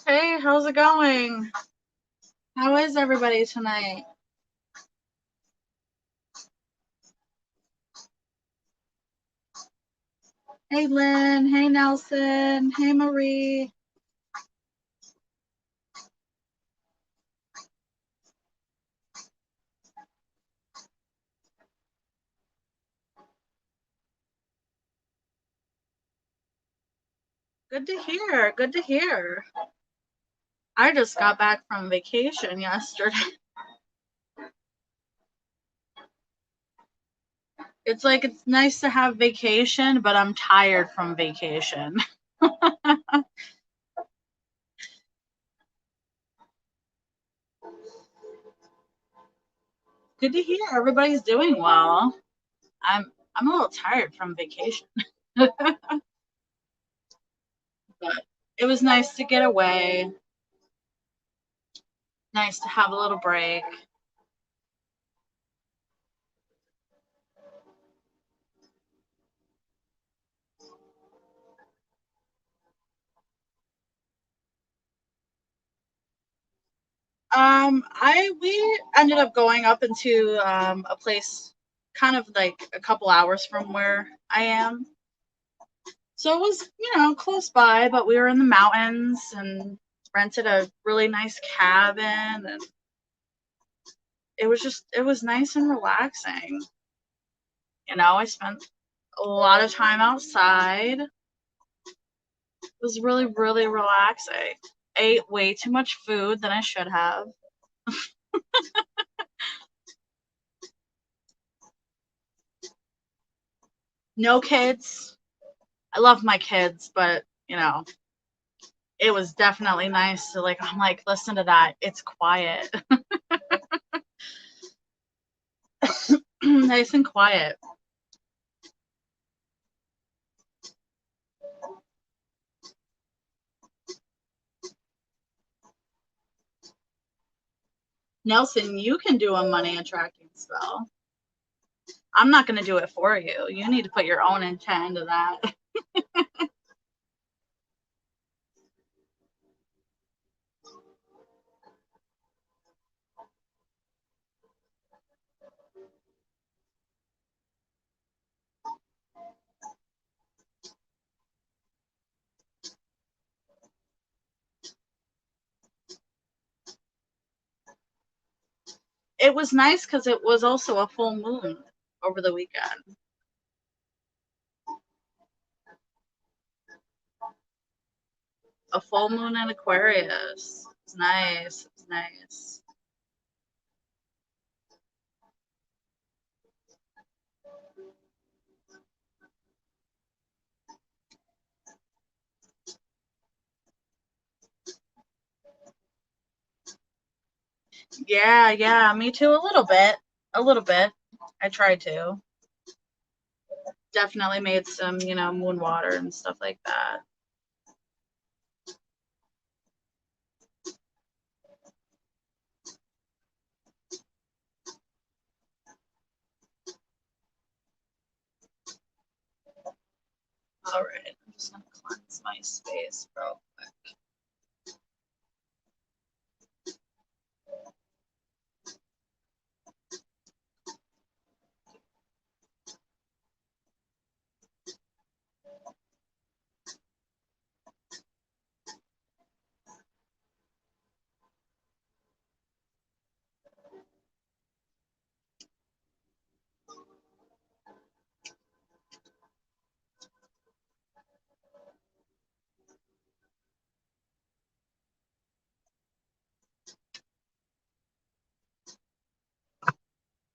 Hey, how's it going? How is everybody tonight? Hey, Lynn. Hey, Nelson. Hey, Marie. Good to hear. Good to hear. I just got back from vacation yesterday. It's nice to have vacation, but I'm tired from vacation. Good to hear everybody's doing well. I'm a little tired from vacation. But it was nice to get away. Nice to have a little break. We ended up going up into a place kind of like a couple hours from where I am. So it was, close by, but we were in the mountains and rented a really nice cabin, and it was nice and relaxing. I spent a lot of time outside. It was really, really relaxing. Ate way too much food than I should have. No kids. I love my kids, but it was definitely nice to I'm like, listen to that. It's quiet. Nice and quiet. Nelson, you can do a money attracting spell. I'm not going to do it for you. You need to put your own intent into that. It was nice because it was also a full moon over the weekend. A full moon in Aquarius. It's nice. It's nice. Yeah, yeah, me too. A little bit. A little bit. I tried to. Definitely made some, moon water and stuff like that. All right, I'm just gonna cleanse my space real quick.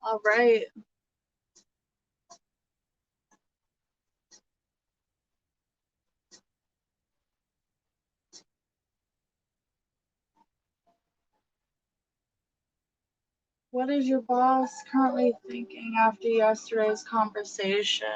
All right. What is your boss currently thinking after yesterday's conversation?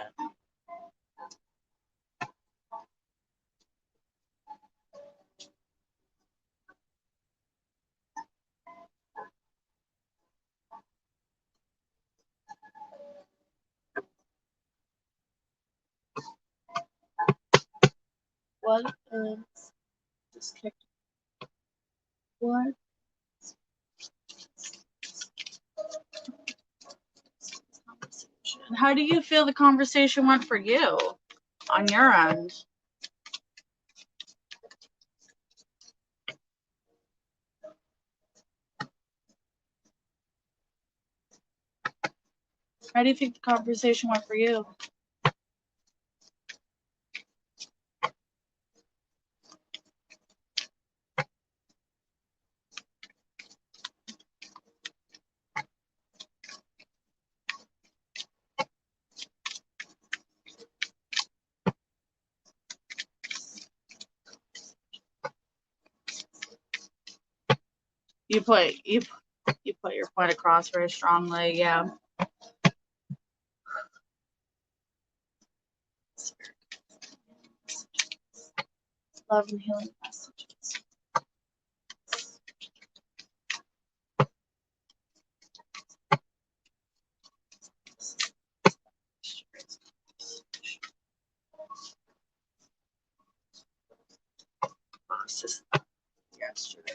What is just kicked? What? How do you feel the conversation went for you on your end? How do you think the conversation went for you? You put your point across very strongly, yeah. Love and healing messages. Yesterday.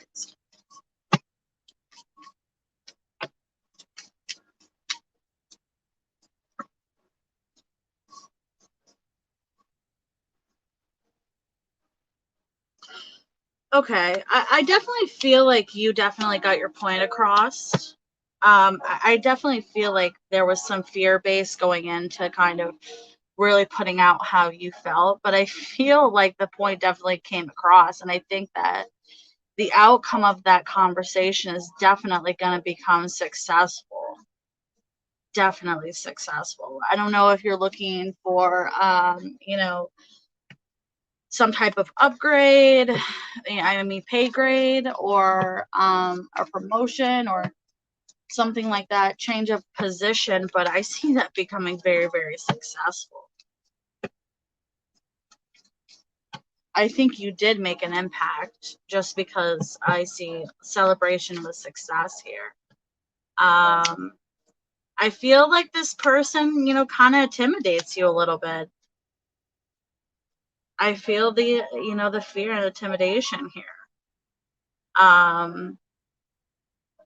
Okay, I definitely feel like you definitely got your point across. I definitely feel like there was some fear base going into kind of really putting out how you felt, but I feel like the point definitely came across, and I think that the outcome of that conversation is definitely going to become successful. Definitely successful. I don't know if you're looking for, some type of upgrade, I mean pay grade, or a promotion or something like that, change of position, but I see that becoming very, very successful. I think you did make an impact just because I see celebration with success here. I feel like this person, kind of intimidates you a little bit. I feel the fear and intimidation here.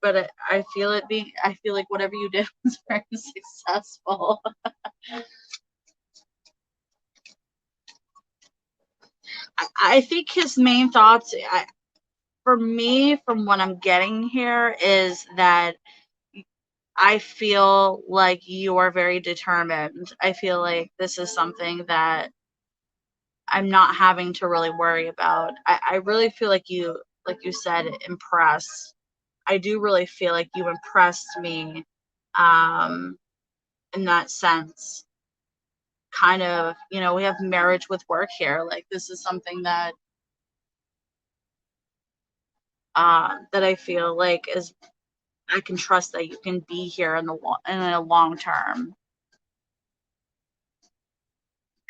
But I feel I feel like whatever you did was very successful. I think his main thoughts, for me, from what I'm getting here, is that I feel like you are very determined. I feel like this is something that I'm not having to really worry about. I really feel like like you said, impress. I do really feel like you impressed me, um, in that sense. Kind of, we have marriage with work here. Like, this is something that I feel like is, I can trust that you can be here in a long term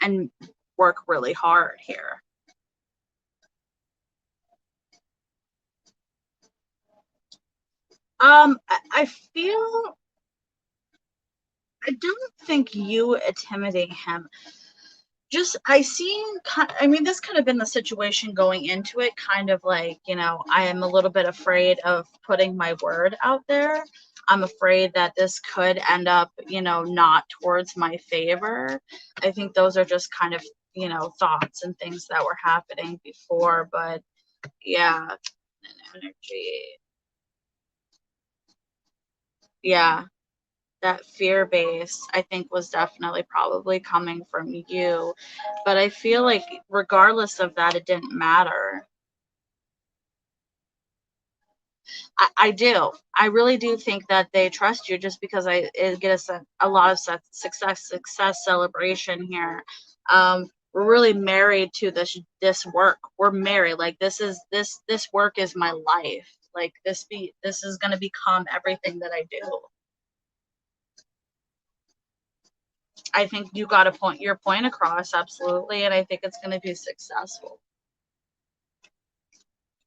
and work really hard here. I feel, I don't think you intimidate him. Just, I mean, this could have been the situation going into it, kind of like, I am a little bit afraid of putting my word out there. I'm afraid that this could end up, not towards my favor. I think those are just kind of, thoughts and things that were happening before, but yeah, energy. Yeah, that fear base, I think, was definitely probably coming from you. But I feel like regardless of that, it didn't matter. I do. I really do think that they trust you just because it get a lot of success celebration here. We're really married to this work. We're married. Like, this work is my life. Like, this is gonna become everything that I do. I think you got to point your point across, absolutely, and I think it's going to be successful.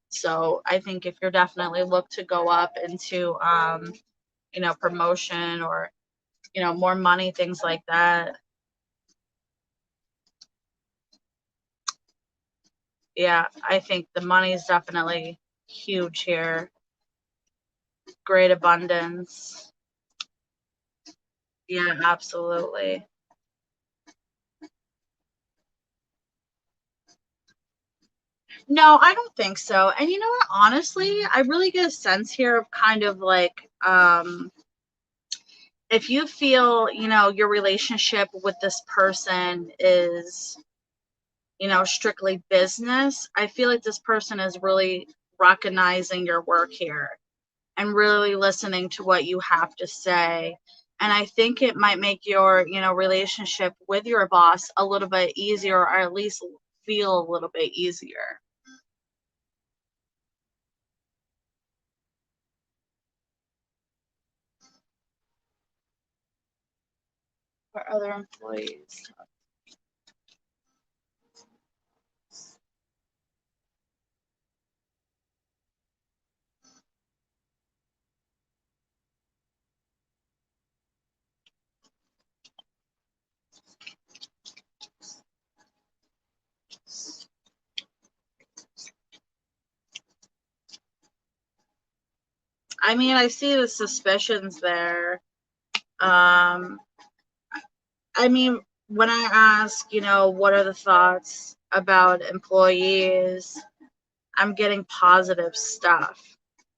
So I think if you're definitely look to go up into, promotion, or, more money, things like that. Yeah, I think the money is definitely huge here. Great abundance. Yeah, absolutely. No, I don't think so. And you know what? Honestly, I really get a sense here of kind of like, if you feel, your relationship with this person is, strictly business, I feel like this person is really recognizing your work here and really listening to what you have to say. And I think it might make your, relationship with your boss a little bit easier, or at least feel a little bit easier. For other employees. I mean, I see the suspicions there. Um, I mean, when I ask, what are the thoughts about employees, I'm getting positive stuff,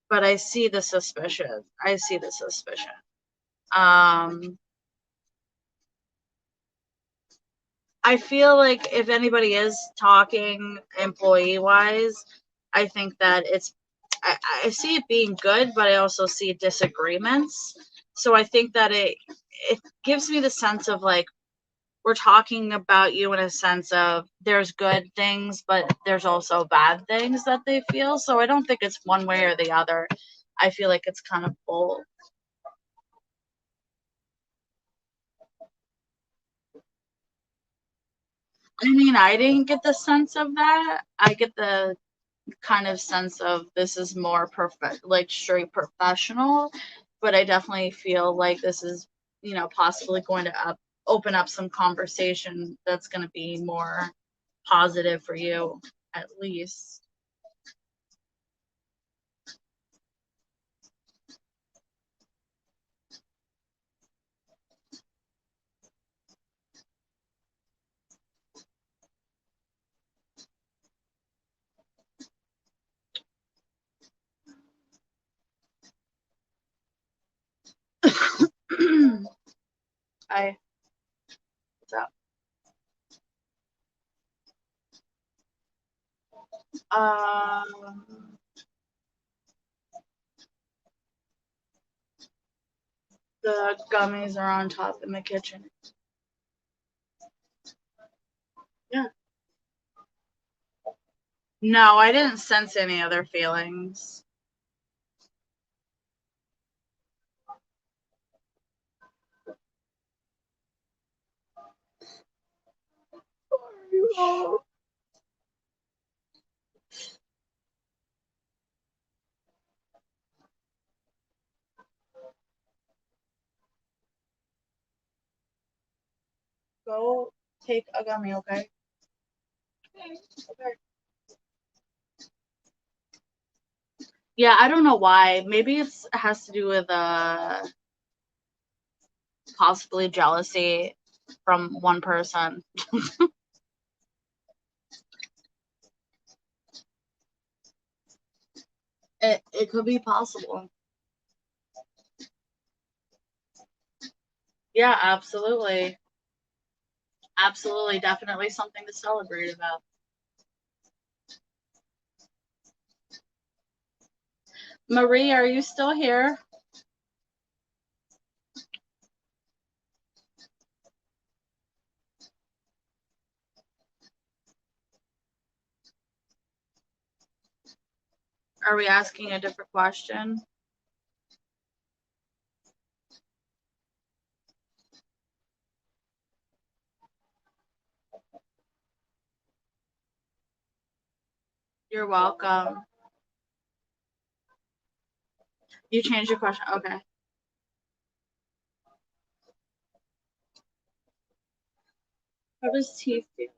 but I see the suspicion. I see the suspicion. Um, I feel like if anybody is talking employee wise, I think that I see it being good, but I also see disagreements. So I think that it gives me the sense of like, we're talking about you in a sense of there's good things, but there's also bad things that they feel. So I don't think it's one way or the other. I feel like it's kind of both. I mean, I didn't get the sense of that. I get the kind of sense of this is more perfect, like straight professional, but I definitely feel like this is, possibly going to open up some conversation that's going to be more positive for you, at least. I what's up? Um, the gummies are on top in the kitchen. Yeah. No, I didn't sense any other feelings. Go take a gummy, okay? Okay. Yeah, I don't know why. Maybe it has to do with possibly jealousy from one person. It could be possible. Yeah, absolutely. Absolutely, definitely something to celebrate about. Marie, are you still here? Are we asking a different question? You're welcome. You changed your question. Okay. How does tea feel?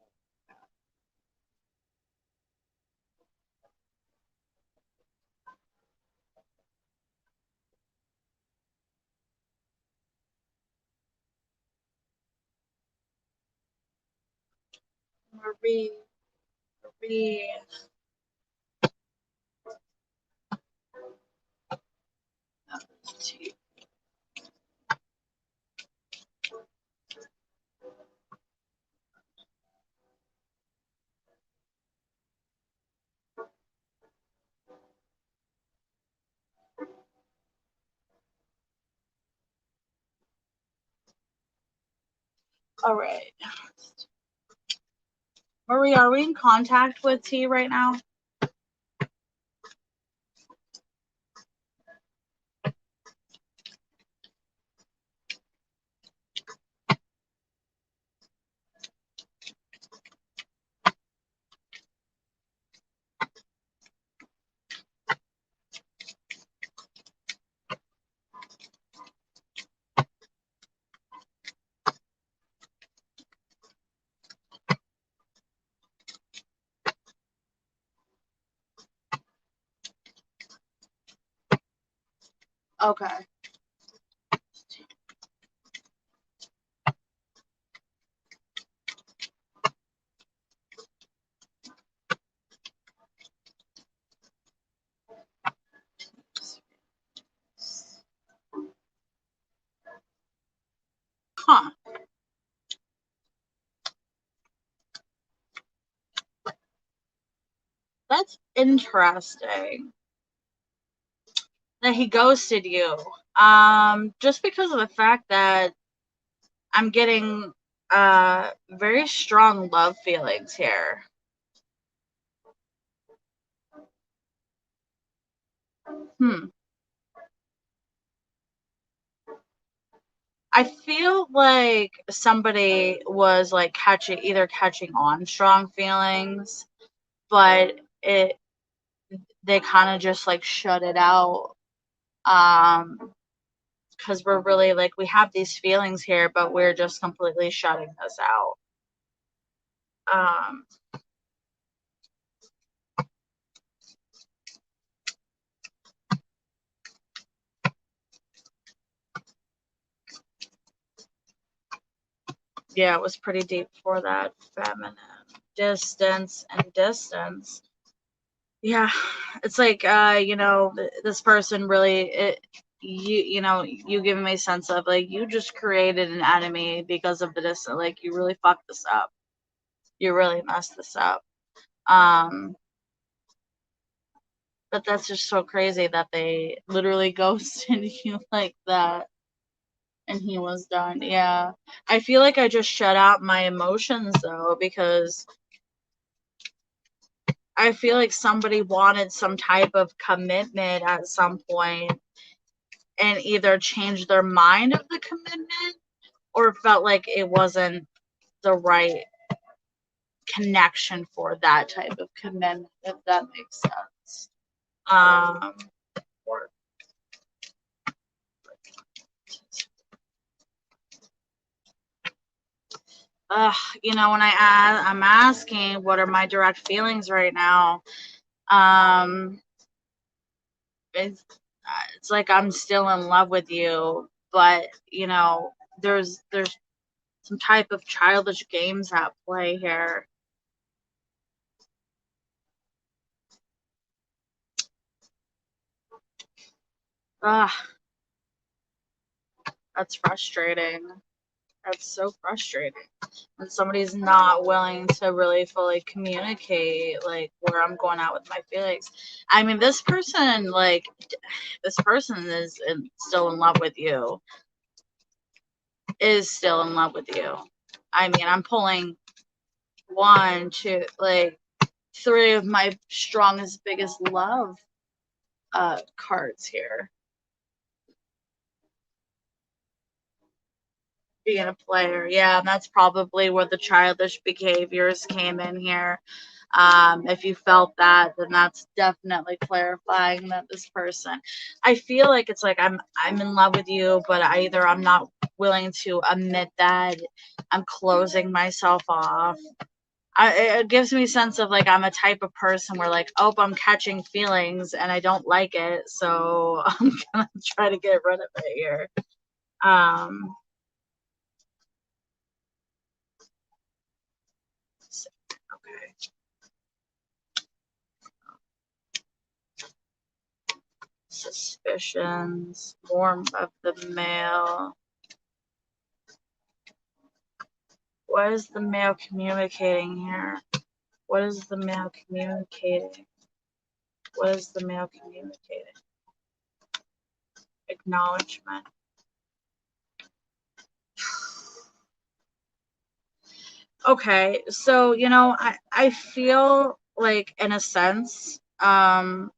Marie. Marie. All right. Marie, are we in contact with T right now? Okay. Huh. That's interesting that he ghosted you. Just because of the fact that I'm getting very strong love feelings here. I feel like somebody was like catching on strong feelings, but they kind of just like shut it out. Because we're really like we have these feelings here, but we're just completely shutting this out. Um, yeah, it was pretty deep for that. Feminine distance and distance. Yeah, it's like this person really you giving me a sense of like you just created an enemy because of the distance. Like you really fucked this up. You really messed this up. Um, but that's just so crazy that they literally ghosted you like that and he was done. Yeah. I feel like I just shut out my emotions though because I feel like somebody wanted some type of commitment at some point and either changed their mind of the commitment or felt like it wasn't the right connection for that type of commitment, if that makes sense. Um, when I'm asking what are my direct feelings right now, um, it's it's like I'm still in love with you, but there's some type of childish games at play here. Ugh, that's frustrating. That's so frustrating when somebody's not willing to really fully communicate like where I'm going out with my feelings. I mean, this person still in love with you. Is still in love with you. I mean, I'm pulling one, two, like three of my strongest, biggest love cards here. Being a player, yeah, and that's probably where the childish behaviors came in here. If you felt that, then that's definitely clarifying that this person. I feel like it's like I'm in love with you, but either I'm not willing to admit that I'm closing myself off. It gives me a sense of like I'm a type of person where like, oh, I'm catching feelings and I don't like it, so I'm gonna try to get rid of it here. Um, suspicions, more of the male. What is the male communicating here? What is the male communicating? What is the male communicating? Acknowledgement. Okay, so I feel like in a sense, I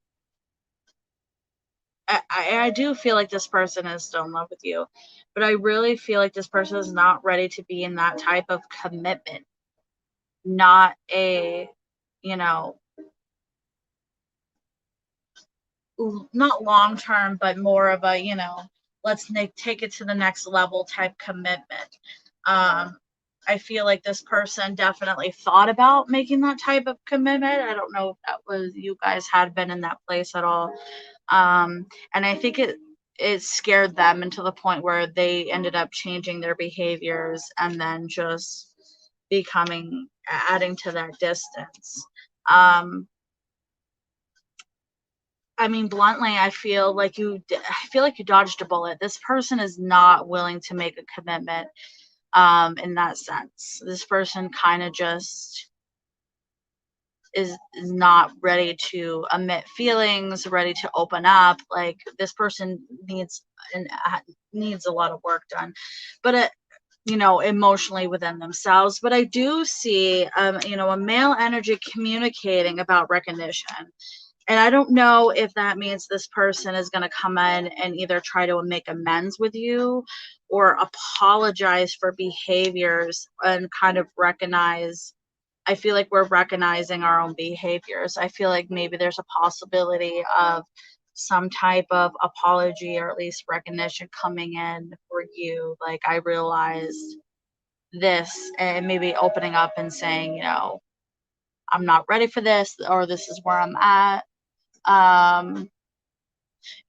do feel like this person is still in love with you, but I really feel like this person is not ready to be in that type of commitment. Not a, you know, not long term, but more of a, let's take it to the next level type commitment. Um, I feel like this person definitely thought about making that type of commitment. I don't know if that was you guys had been in that place at all. And I think it scared them into the point where they ended up changing their behaviors and then just becoming adding to that distance. I mean, bluntly, I feel like you dodged a bullet. This person is not willing to make a commitment, in that sense. This person kind of just is not ready to admit feelings, ready to open up. Like this person needs a lot of work done, but emotionally within themselves. But I do see, a male energy communicating about recognition. And I don't know if that means this person is going to come in and either try to make amends with you or apologize for behaviors and kind of recognize. I feel like we're recognizing our own behaviors. I feel like maybe there's a possibility of some type of apology or at least recognition coming in for you. Like, I realized this, and maybe opening up and saying, I'm not ready for this, or this is where I'm at.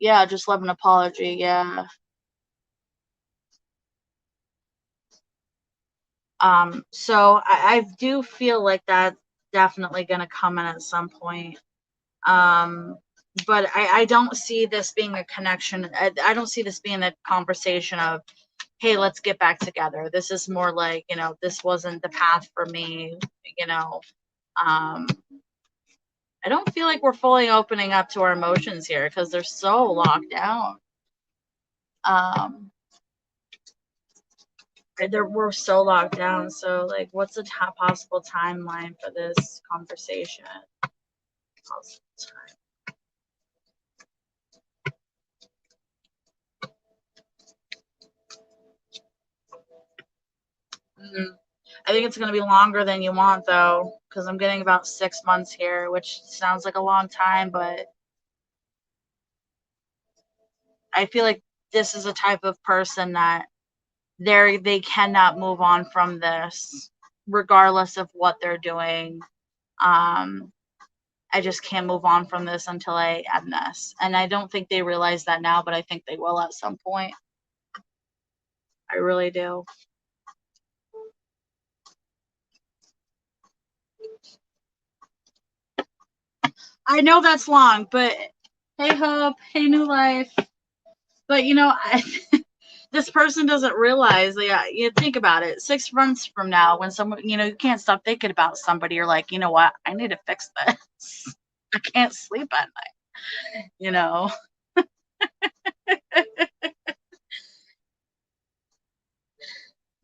Yeah, just love an apology. Yeah. So I do feel like that's definitely gonna come in at some point. Um, but I don't see this being a connection. I don't see this being a conversation of, hey, let's get back together. This is more like, this wasn't the path for me, you know. Um, I don't feel like we're fully opening up to our emotions here because they're so locked down. Um, we're so locked down. So, like, what's a possible timeline for this conversation? Possible time. I think it's going to be longer than you want, though, because I'm getting about 6 months here, which sounds like a long time, but I feel like this is a type of person that they cannot move on from this, regardless of what they're doing. Um, I just can't move on from this until I end this. And I don't think they realize that now, but I think they will at some point. I really do. I know that's long, but hey, hope, hey, new life. But this person doesn't realize. Yeah, you think about it. 6 months from now, when someone, you can't stop thinking about somebody. You're like, you know what? I need to fix this. I can't sleep at night.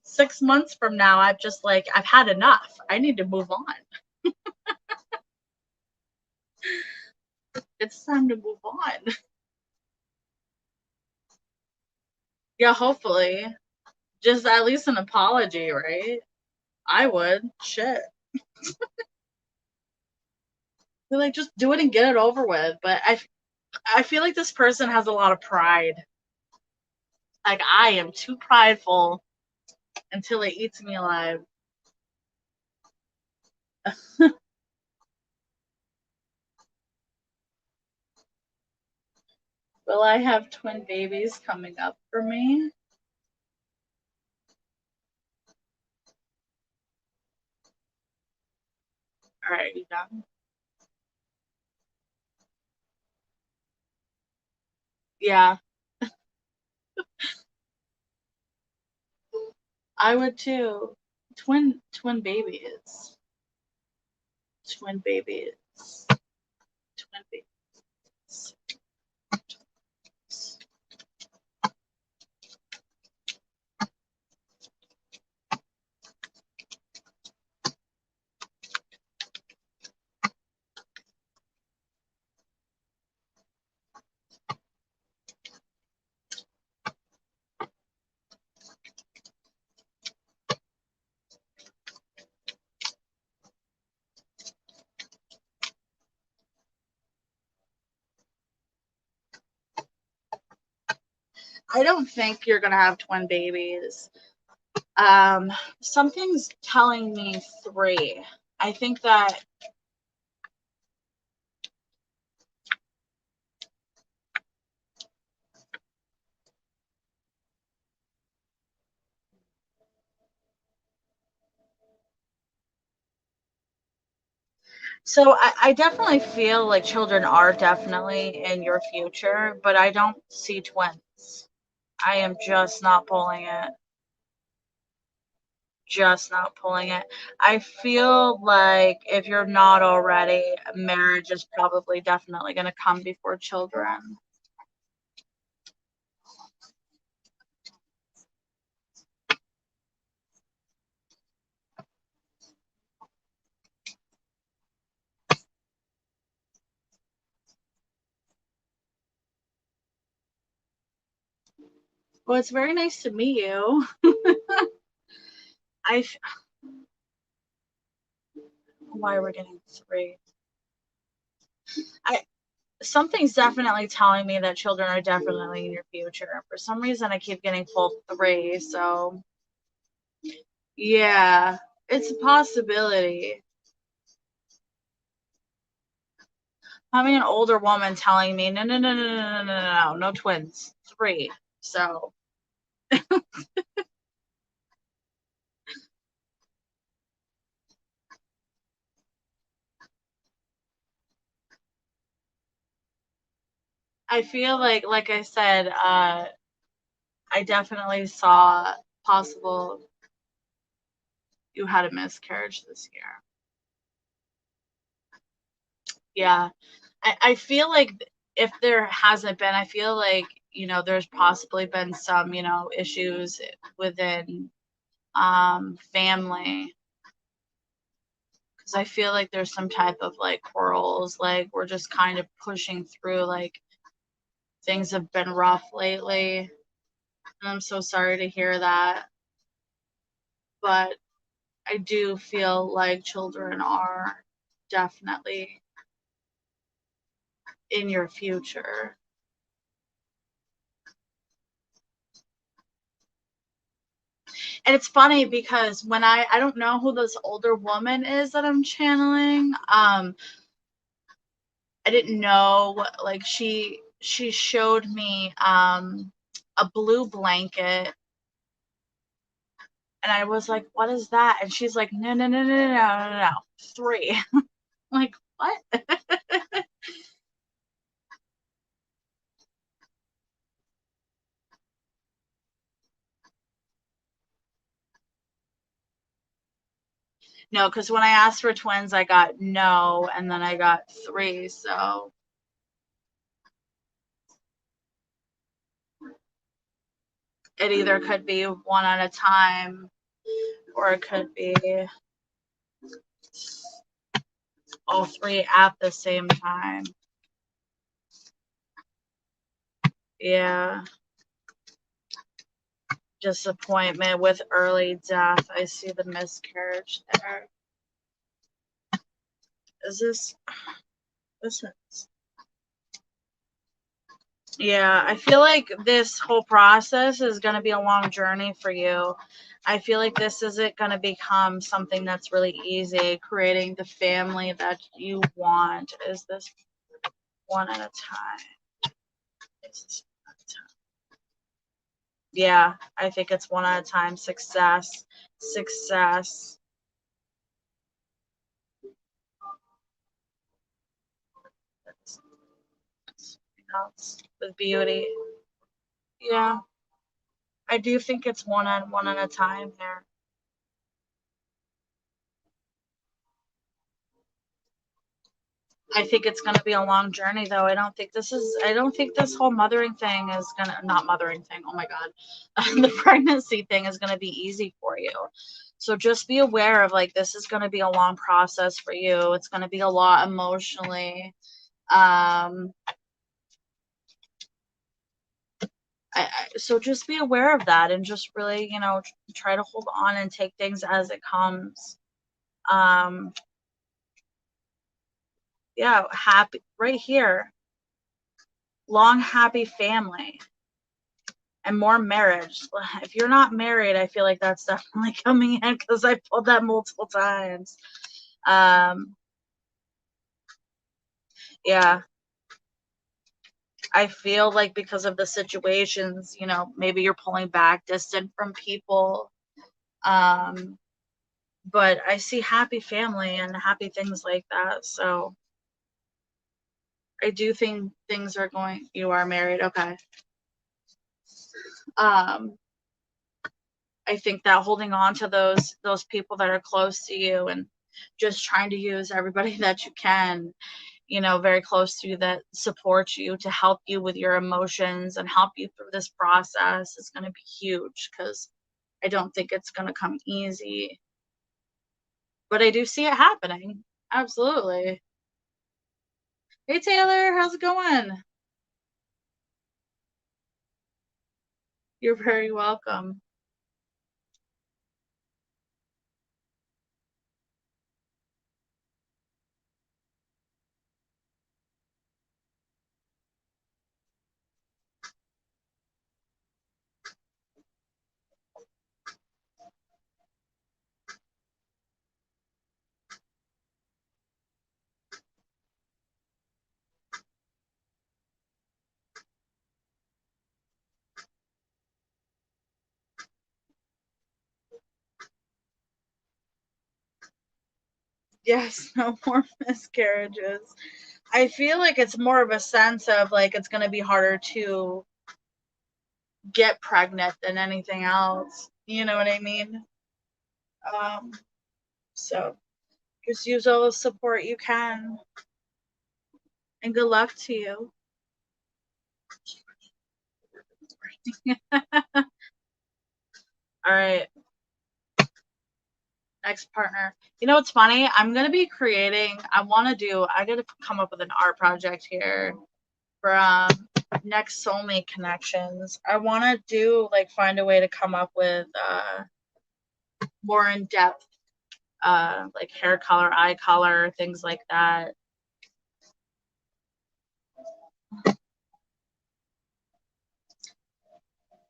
6 months from now, I've had enough. I need to move on. It's time to move on. Yeah, hopefully. Just at least an apology, right? I would. Shit. Be like, just do it and get it over with. But I feel like this person has a lot of pride. Like, I am too prideful until it eats me alive. Will I have twin babies coming up for me? All right, you done? Yeah, I would too. Twin babies. Twin babies. Twin babies. I don't think you're gonna have twin babies. Something's telling me 3. I think that so I definitely feel like children are definitely in your future, but I don't see twins. I am just not pulling it. Just not pulling it. I feel like if you're not already, marriage is probably definitely going to come before children. Well, it's very nice to meet you. I why we're getting 3. I Something's definitely telling me that children are definitely in your future. For some reason, I keep getting pulled 3. So yeah, it's a possibility. Having an older woman telling me, no, no, no, no, no, no, no, no, no twins, 3. So I feel like I said, I definitely saw possible you had a miscarriage this year. Yeah. I feel like if there hasn't been, I feel like, there's possibly been some, issues within family, because I feel like there's some type of like quarrels, like we're just kind of pushing through, like things have been rough lately. And I'm so sorry to hear that. But I do feel like children are definitely in your future. And it's funny because when I don't know who this older woman is that I'm channeling. I didn't know, like she showed me a blue blanket, and I was like, "What is that?" And she's like, "No, no, no, no, no, no, no, no. 3." I'm like, "What?" No, because when I asked for twins, I got no, and then I got 3. So it either could be one at a time, or it could be all 3 at the same time. Yeah. Disappointment with early death. I see the miscarriage there. Is this is Yeah, I feel like this whole process is going to be a long journey for you. I feel like this isn't going to become something that's really easy. Creating the family that you want. Is this one at a time? Is this one at a time? Yeah, I think it's one at a time. Success. Success. else with beauty. Yeah, I do think it's one at a time here. I think it's going to be a long journey, though. I don't think this whole mothering thing is not mothering thing. Oh my God. The pregnancy thing is going to be easy for you. So just be aware of, like, this is going to be a long process for you. It's going to be a lot emotionally. So just be aware of that and just really, try to hold on and take things as it comes. Yeah, happy right here. Long, happy family and more marriage. If you're not married, I feel like that's definitely coming in because I pulled that multiple times. Yeah. I feel like because of the situations, maybe you're pulling back, distant from people. But I see happy family and happy things like that. So I do think things are going. You are married, okay. I think that holding on to those people that are close to you and just trying to use everybody that you can, very close to you that support you to help you with your emotions and help you through this process is going to be huge because I don't think it's going to come easy. But I do see it happening. Absolutely. Hey, Taylor, how's it going? You're very welcome. Yes, no more miscarriages. I feel like it's more of a sense of, like, it's going to be harder to get pregnant than anything else. You know what I mean? Um, so just use all the support you can. And good luck to you. All right. Next partner. You know what's funny? I'm going to be creating, I got to come up with an art project here for next soulmate connections. I want to find a way to come up with more in depth, like hair color, eye color, things like that.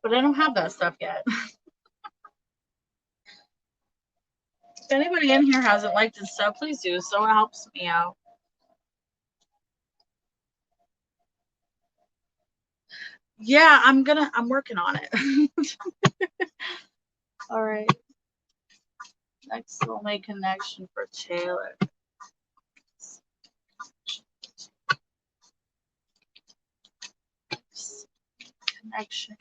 But I don't have that stuff yet. If anybody in here hasn't liked this stuff, please do so. It helps me out. Yeah, I'm working on it. All right. Next soulmate connection for Taylor. Connection.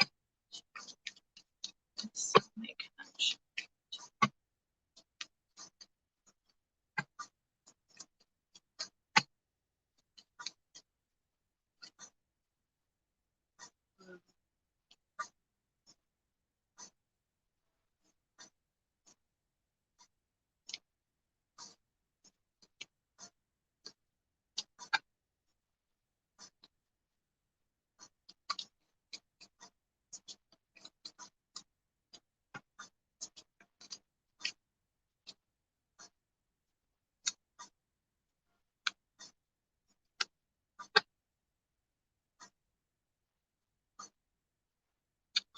Soulmate connection.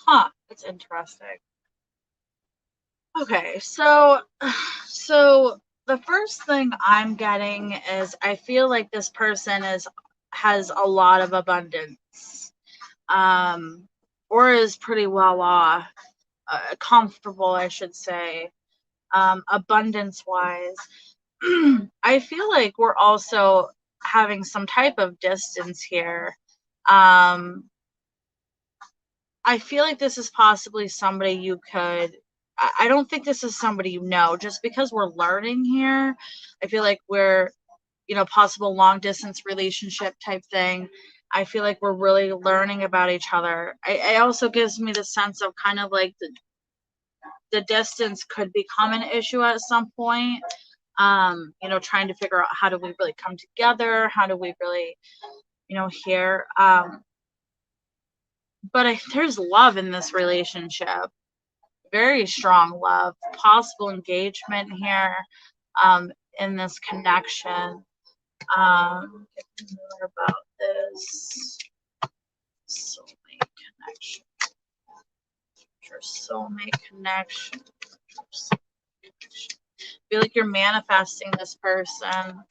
Huh, that's interesting. Okay, so the first thing I'm getting is I feel like this person has a lot of abundance, or is pretty well off, comfortable, I should say, abundance wise. I feel like we're also having some type of distance here. Um, I feel like this is possibly somebody you could. I don't think this is somebody you know, just because we're learning here. I feel like we're, possible long distance relationship type thing. I feel like we're really learning about each other. It also gives me the sense of kind of like the distance could become an issue at some point. Trying to figure out how do we really come together? How do we really, here? But there's love in this relationship, very strong love, possible engagement here, in this connection. Get more about this soulmate connection. Your soulmate connection. Feel like you're manifesting this person.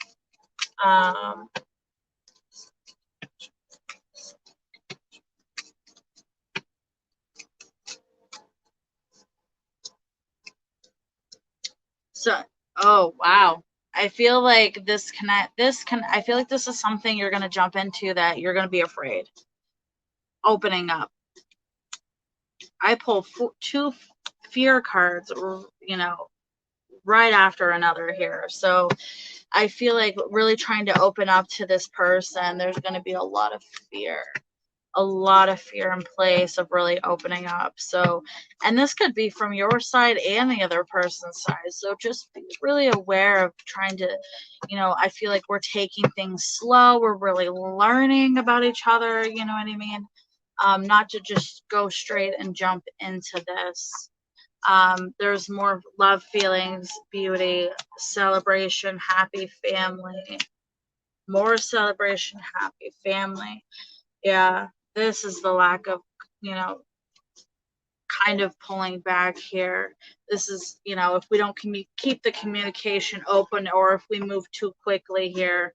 Oh wow. I feel like I feel like this is something you're going to jump into that you're going to be afraid. Opening up. I pull two fear cards, right after another here. So I feel like really trying to open up to this person, there's going to be a lot of fear. A lot of fear in place of really opening up. So, and this could be from your side and the other person's side. So just be really aware of trying to, I feel like we're taking things slow. We're really learning about each other. You know what I mean? Not to just go straight and jump into this. There's more love, feelings, beauty, celebration, happy family, more celebration, happy family. Yeah, this is the lack of, kind of pulling back here. This is, if we don't keep the communication open, or if we move too quickly here,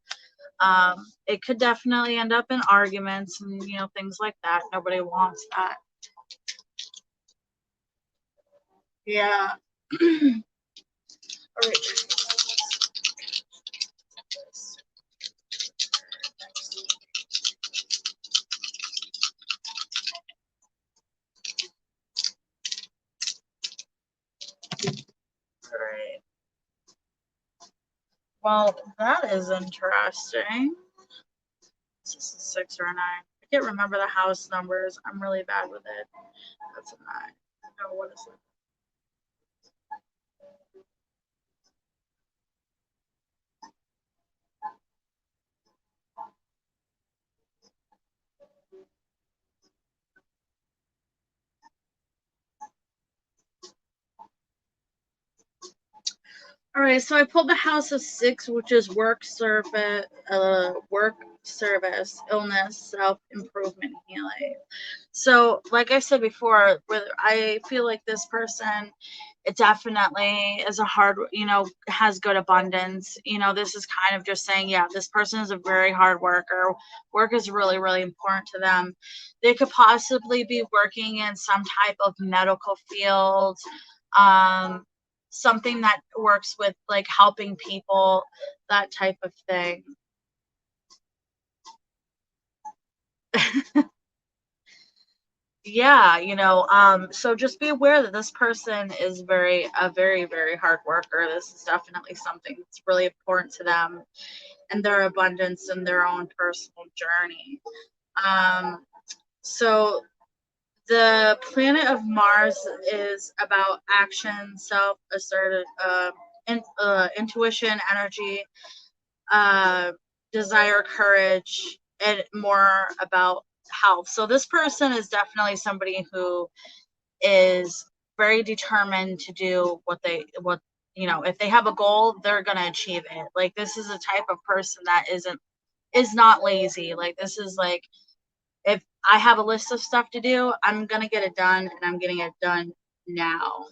it could definitely end up in arguments and, things like that. Nobody wants that. Yeah. All right. All right. Well, that is interesting. Is this a 6 or a 9? I can't remember the house numbers. I'm really bad with it. That's a 9. Oh, what is it? All right, so I pulled the House of 6, which is work service, illness, self improvement, healing. So, like I said before, I feel like this person, it definitely is a hard, has good abundance. This is kind of just saying, yeah, this person is a very hard worker. Work is really, really important to them. They could possibly be working in some type of medical field. Something that works with like helping people, that type of thing. Yeah, so just be aware that this person is a very, very hard worker. This is definitely something that's really important to them and their abundance and their own personal journey. So the planet of Mars is about action, self-assertive, intuition, energy, desire, courage, and more about health. So this person is definitely somebody who is very determined to do what if they have a goal, they're gonna achieve it. Like this is a type of person that is not lazy. Like this is like, if I have a list of stuff to do, I'm gonna get it done, and I'm getting it done now.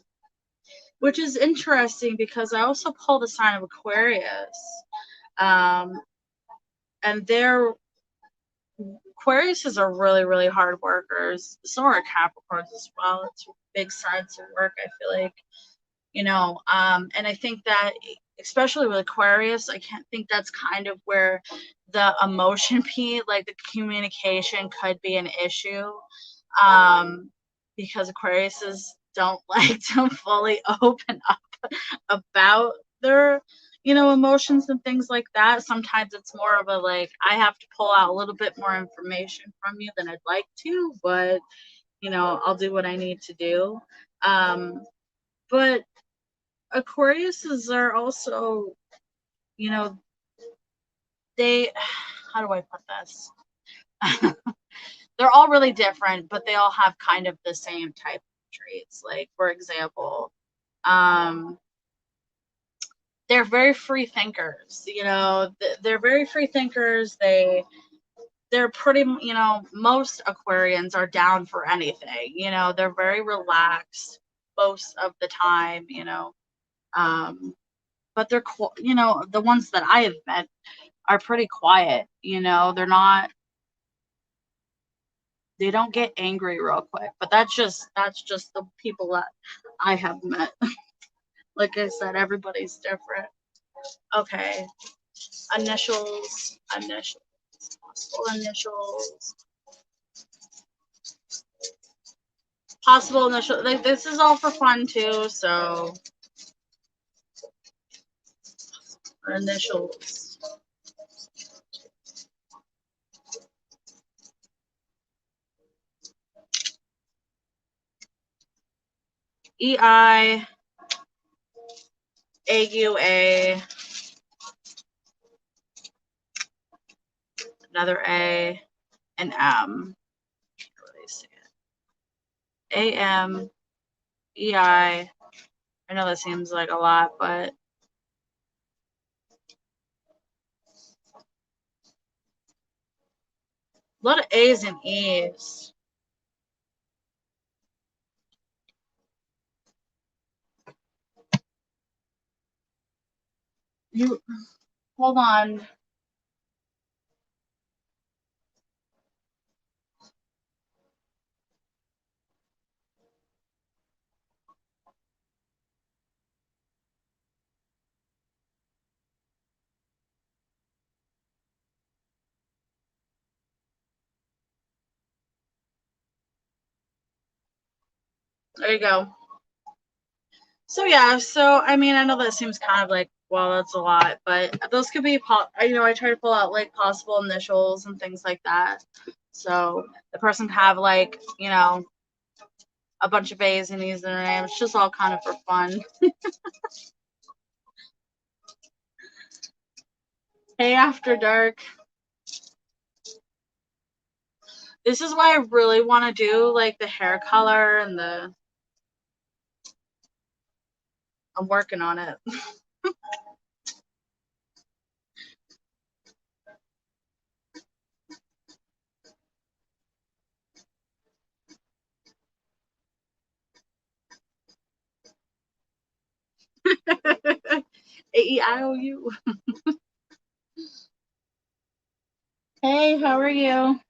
Which is interesting because I also pulled the sign of Aquarius. And Aquariuses are really, really hard workers. So are Capricorns as well. It's big sides of work, I feel like. And I think that especially with Aquarius, I can't think that's kind of where the emotion piece, like the communication, could be an issue, because Aquariuses don't like to fully open up about their, emotions and things like that. Sometimes it's more of a like, I have to pull out a little bit more information from you than I'd like to, but I'll do what I need to do. But Aquariuses are also, you know, they, how do I put this? They're all really different, but they all have kind of the same type of traits. Like, for example, they're very free thinkers. They're very free thinkers. They're pretty, most Aquarians are down for anything. They're very relaxed most of the time. But they're, the ones that I have met are pretty quiet. They don't get angry real quick, but that's just the people that I have met. Like I said, everybody's different. Okay. Initials, possible initials, possible initial. Like, this is all for fun too, so initials. EI, AUA, another A, and M. Really see it. AM, EI. I know that seems like a lot, but a lot of A's and E's. You hold on. There you go. So yeah, I mean, I know that seems kind of like, well, that's a lot, but those could be, I try to pull out like possible initials and things like that. So the person can have like, a bunch of A's and E's in their name. It's just all kind of for fun. Hey, After Dark. This is why I really want to do like the hair color and I'm working on it. A-E-I-O-U. Hey, how are you?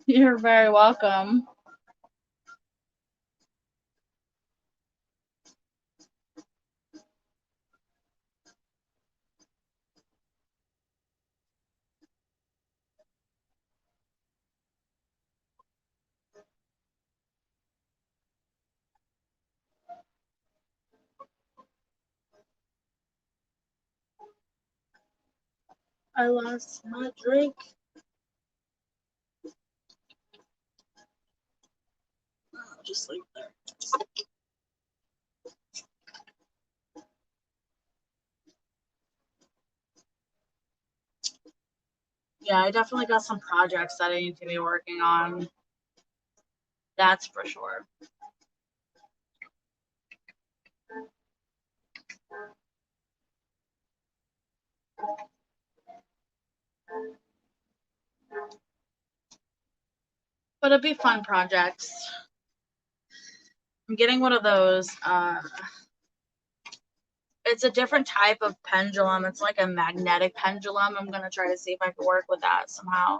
You're very welcome. I lost my drink. I'll just leave there. Yeah, I definitely got some projects that I need to be working on. That's for sure. But it'd be fun projects. I'm getting one of those. it's a different type of pendulum. It's like a magnetic pendulum. I'm gonna try to see if I can work with that somehow.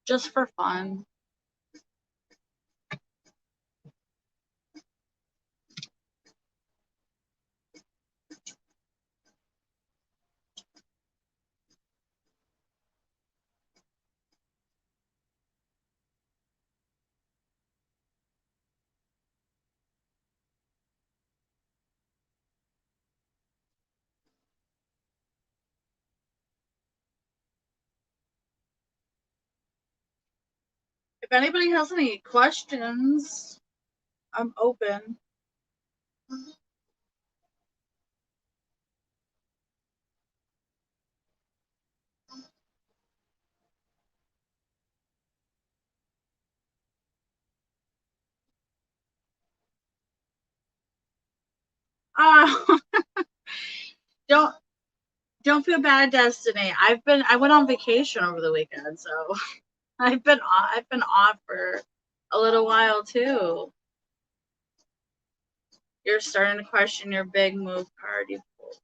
Just for fun. If anybody has any questions, I'm open. Uh, don't feel bad, Destiny. I went on vacation over the weekend, so I've been off for a little while too. You're starting to question your big move card you pulled.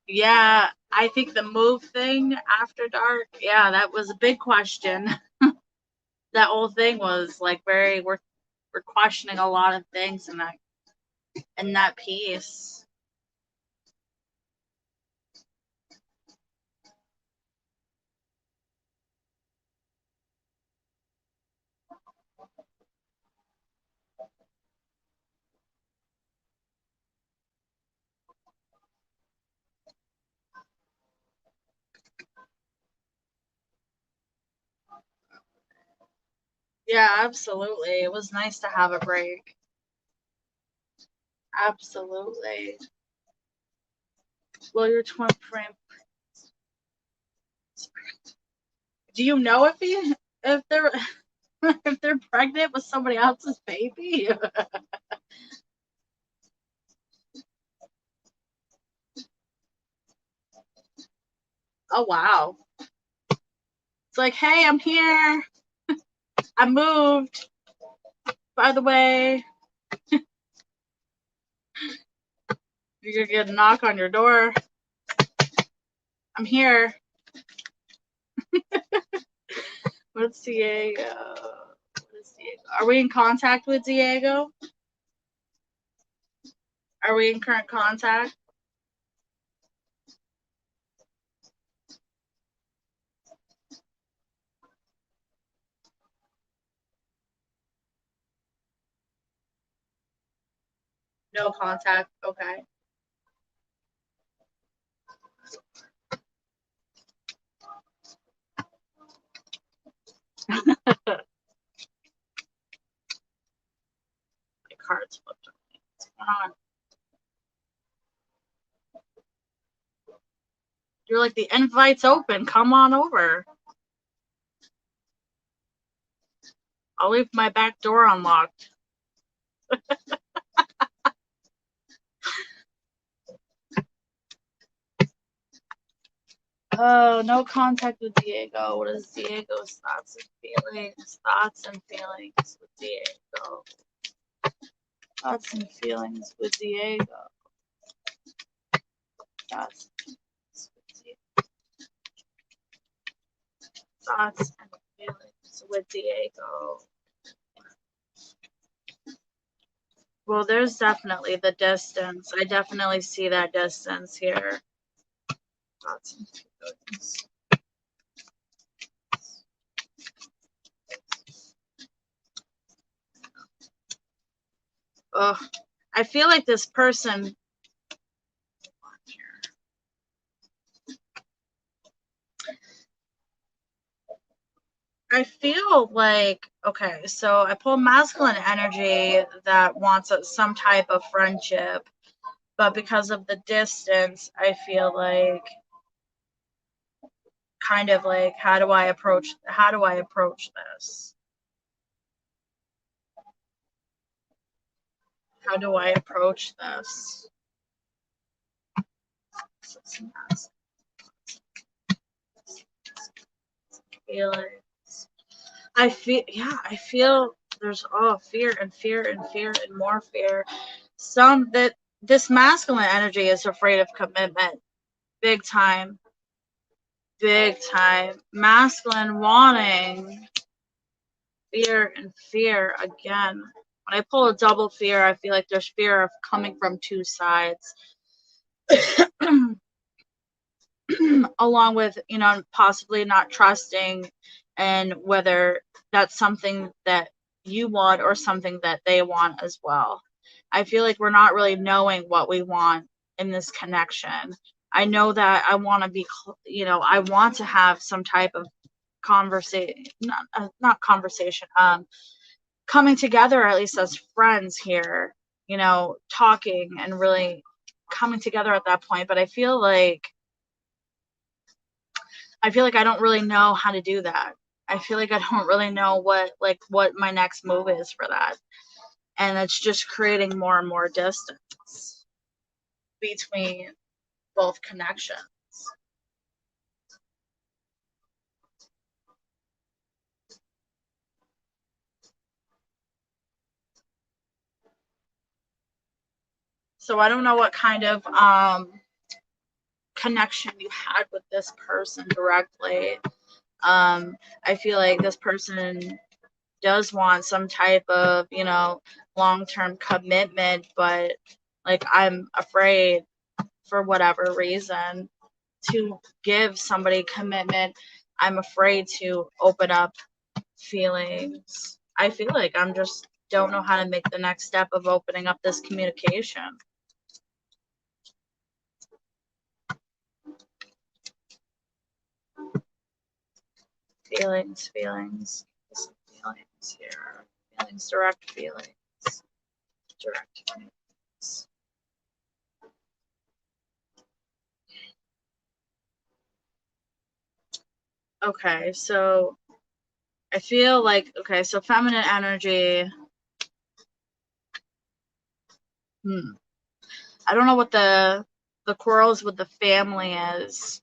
Yeah, I think the move thing after dark, yeah, that was a big question. That whole thing was like we're questioning a lot of things in that piece. Yeah, absolutely. It was nice to have a break. Absolutely. Well, your twin frame. Do you know if they're if they're pregnant with somebody else's baby? Oh wow. It's like, hey, I'm here. I moved. By the way, you're gonna get a knock on your door. I'm here. What's Diego? What is Diego? Are we in contact with Diego? Are we in current contact? No contact. Okay. My cards flipped on me. What's going on? You're like, the invite's open. Come on over. I'll leave my back door unlocked. Oh, no contact with Diego. What is Diego's thoughts and feelings? Thoughts and feelings with Diego. Thoughts and feelings with Diego. Thoughts and feelings with Diego. Thoughts and feelings with Diego. Well, there's definitely the distance. I definitely see that distance here. Thoughts and feelings. Ugh. I feel like this person. I feel like, okay, so I pull masculine energy that wants some type of friendship, but because of the distance, I feel like kind of like how do I approach this? How do I approach this? Feelings. I feel there's fear and fear and fear and more fear. Some that this masculine energy is afraid of commitment. Big time. Big time. Masculine wanting fear and fear again. When I pull a double fear, I feel like there's fear of coming from two sides. Along with, possibly not trusting and whether that's something that you want or something that they want as well. I feel like we're not really knowing what we want in this connection. I know that I want to be, I want to have some type of conversation, not conversation, coming together at least as friends here, talking and really coming together at that point. But I feel like I don't really know how to do that. I feel like I don't really know what my next move is for that. And it's just creating more and more distance between both connections. So I don't know what kind of connection you had with this person directly. I feel like this person does want some type of, long-term commitment, but like I'm afraid for whatever reason to give somebody commitment. I'm afraid to open up feelings. I feel like I'm just don't know how to make the next step of opening up this communication. Feelings here. Direct feelings. Direct feelings. Okay, so I feel like, so feminine energy. I don't know what the quarrels with the family is.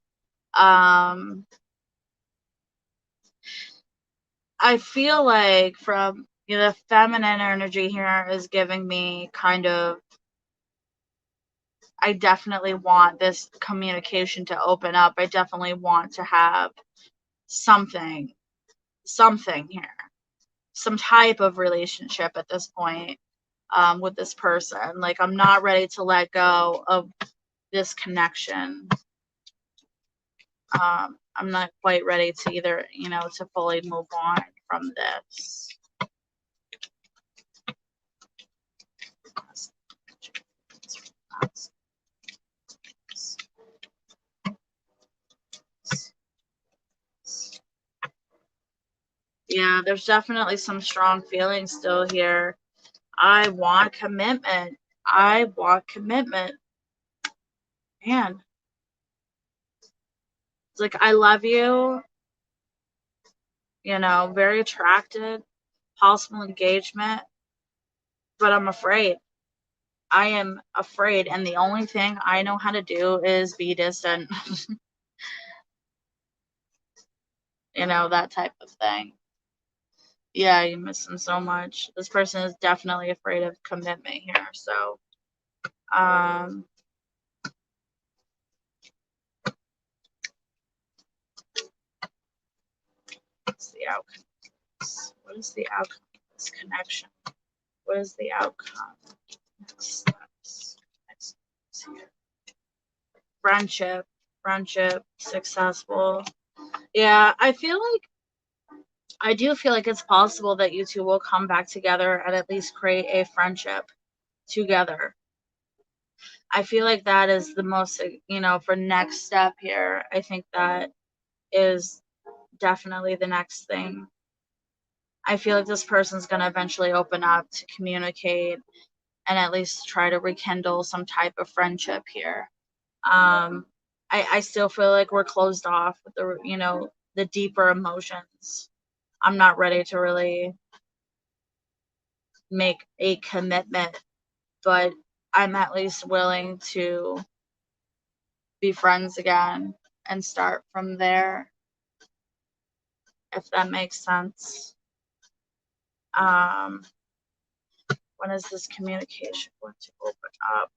I feel like from the feminine energy here is giving me kind of, I definitely want this communication to open up. I definitely want to have something here, some type of relationship at this point with this person. Like I'm not ready to let go of this connection. I'm not quite ready to either, to fully move on from this. Yeah, there's definitely some strong feelings still here. I want commitment. Man, it's like I love you, very attracted, possible engagement, but I'm afraid. I am afraid, and the only thing I know how to do is be distant. That type of thing. Yeah, you miss them so much. This person is definitely afraid of commitment here. So, what's the outcome? What is the outcome of this connection? What is the outcome? Next steps. Next steps here. Friendship, successful. Yeah, I do feel like it's possible that you two will come back together and at least create a friendship together. I feel like that is the most, for next step here. I think that is definitely the next thing. I feel like this person's going to eventually open up to communicate and at least try to rekindle some type of friendship here. I still feel like we're closed off with the deeper emotions. I'm not ready to really make a commitment but I'm at least willing to be friends again and start from there, if that makes sense. When is this communication going to open up?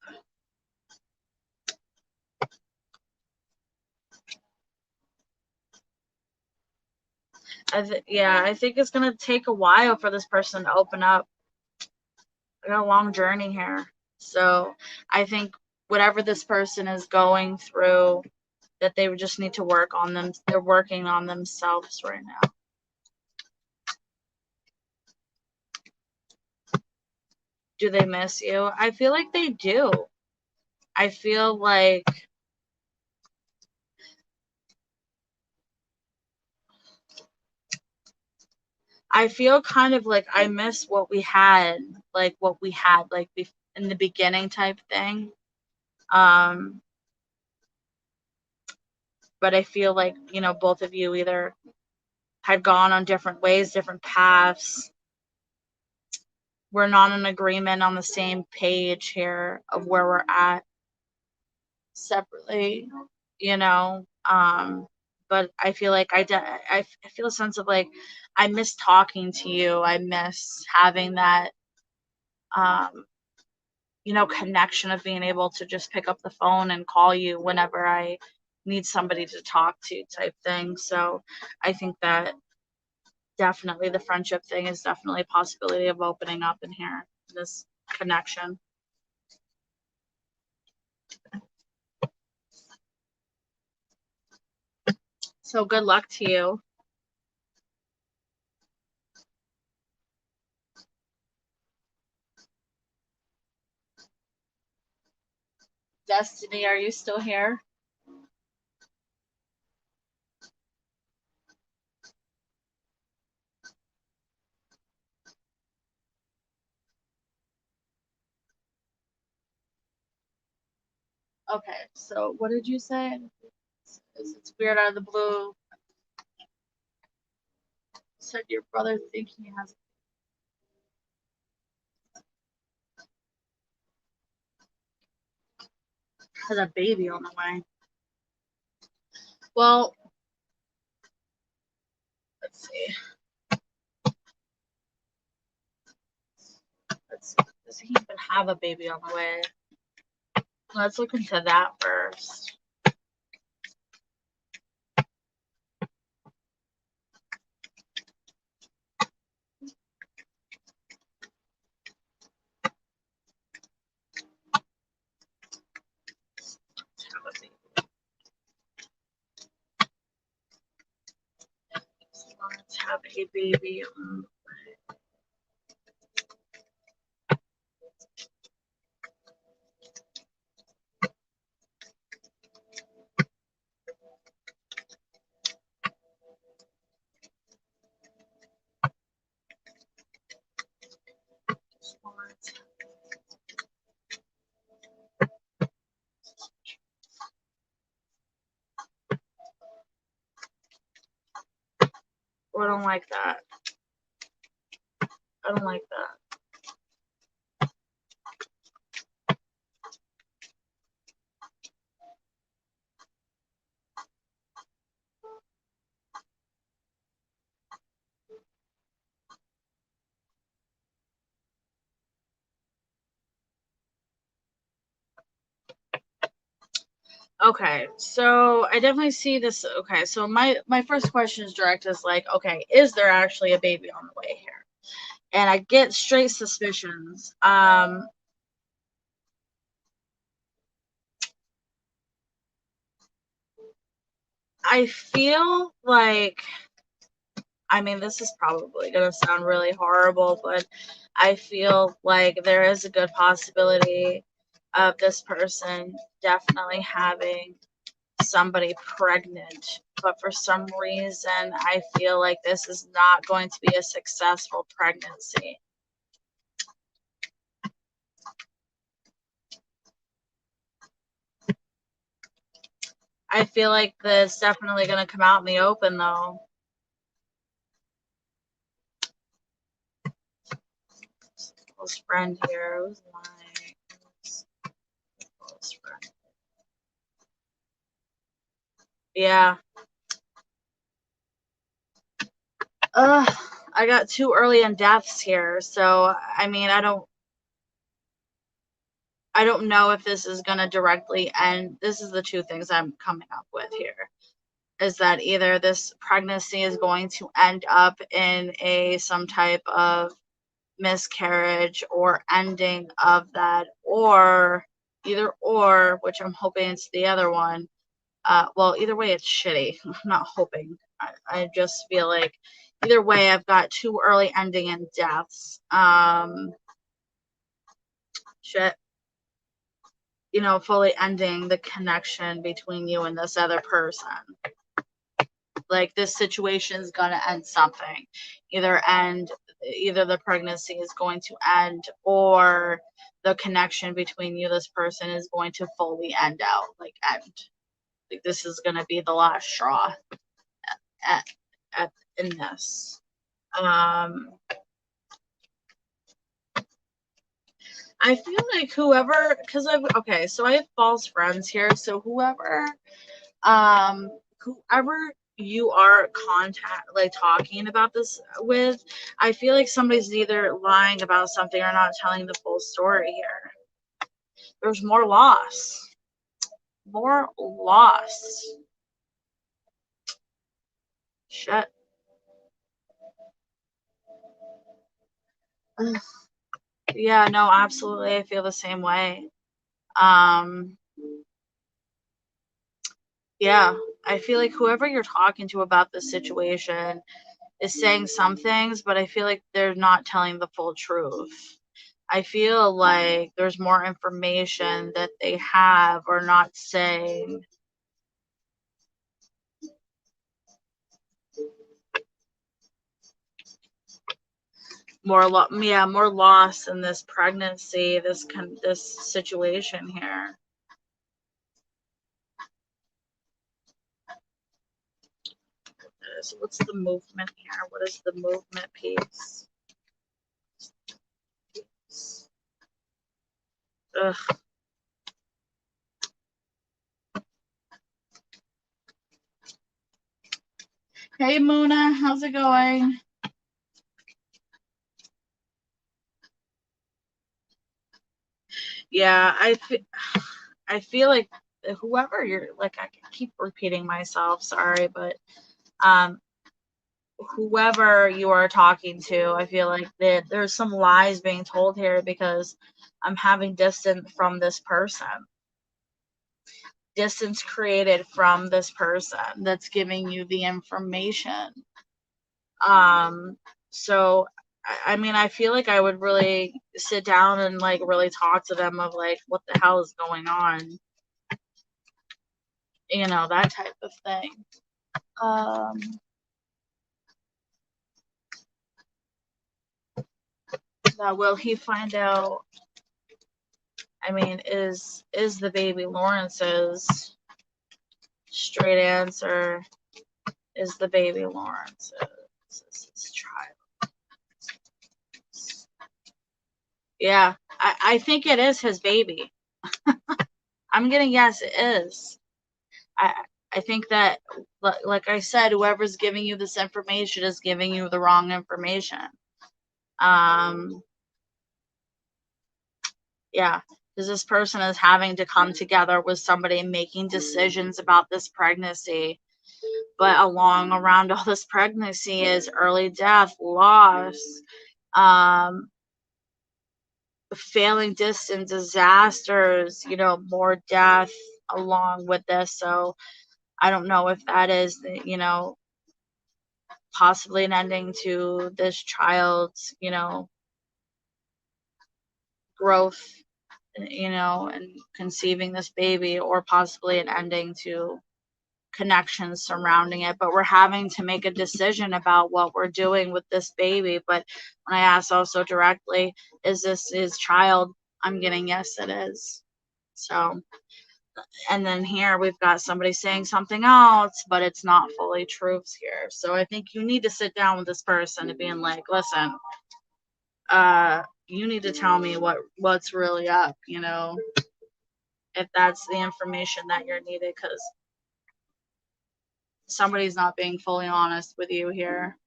I think it's gonna take a while for this person to open up. I got a long journey here. So I think whatever this person is going through, that they would just need to work on them. They're working on themselves right now. Do they miss you? I feel like they do. I feel like kind of like I miss what we had, like in the beginning type thing. But I feel like, both of you either had gone on different ways, different paths. We're not in agreement on the same page here of where we're at separately, you know. But I feel like I feel a sense of like I miss talking to you. I miss having that connection of being able to just pick up the phone and call you whenever I need somebody to talk to type thing. So I think that definitely the friendship thing is definitely a possibility of opening up in here, this connection. So good luck to you. Destiny, are you still here? Okay, so what did you say? It's weird out of the blue. Said your brother thinking he has a baby on the way. Well, let's see. Does he even have a baby on the way? Let's look into that first. Let's have a baby on the way. I don't like that. I don't like that. Okay, so I definitely see this. Okay, so my first question is direct is like, okay, is there actually a baby on the way here? And I get straight suspicions. I feel like, I mean, this is probably going to sound really horrible, but I feel like there is a good possibility of this person definitely having somebody pregnant. But for some reason, I feel like this is not going to be a successful pregnancy. I feel like this definitely going to come out in the open, though. Close friend here. Who's lying? best friend. Yeah. I got too early in deaths here, so I mean, I don't know if this is gonna directly end. This is the two things I'm coming up with here. Is that either this pregnancy is going to end up in some type of miscarriage or ending of that, or either or, which I'm hoping it's the other one. Well, either way, it's shitty. I'm not hoping. I just feel like either way, I've got too early ending in deaths. Shit. You know, fully ending the connection between you and this other person. Like, this situation is gonna end something. Either the pregnancy is going to end, or the connection between you, this person, is going to fully end out. Like, end. Like, this is gonna be the last straw in this. I feel like whoever, because so I have false friends here. So whoever you are talking about this with, I feel like somebody's either lying about something or not telling the full story here. There's more loss. More loss. Shit. Yeah, no, absolutely. I feel the same way. Yeah, I feel like whoever you're talking to about this situation is saying some things, but I feel like they're not telling the full truth. I feel like there's more information that they have or not saying. More loss in this pregnancy, this situation here. So what's the movement here? What is the movement piece? Ugh. Hey, Mona, how's it going? Yeah, I feel like whoever you're, like, I keep repeating myself, sorry, but whoever you are talking to, I feel like there's some lies being told here, because I'm having distance from this person. Distance created from this person that's giving you the information. So I mean, I feel like I would really sit down and like really talk to them of like, what the hell is going on? You know, that type of thing. Now, will he find out? I mean, is the baby Lawrence's? Straight answer is the baby Lawrence's. This child. Yeah, I think it is his baby. I'm gonna guess it is. I think that, like I said, whoever's giving you this information is giving you the wrong information. Yeah, because this person is having to come together with somebody making decisions about this pregnancy. But along around all this pregnancy is early death, loss, failing distant disasters, you know, more death along with this. So I don't know if that is, you know, possibly an ending to this child's, you know, growth, you know, and conceiving this baby, or possibly an ending to connections surrounding it. But we're having to make a decision about what we're doing with this baby. But when I asked also directly, is this his child? I'm getting yes, it is. So, and then here we've got somebody saying something else, but it's not fully truths here. So I think you need to sit down with this person and being like, listen, you need to tell me what's really up, you know. if that's the information that you're needed, because somebody's not being fully honest with you here.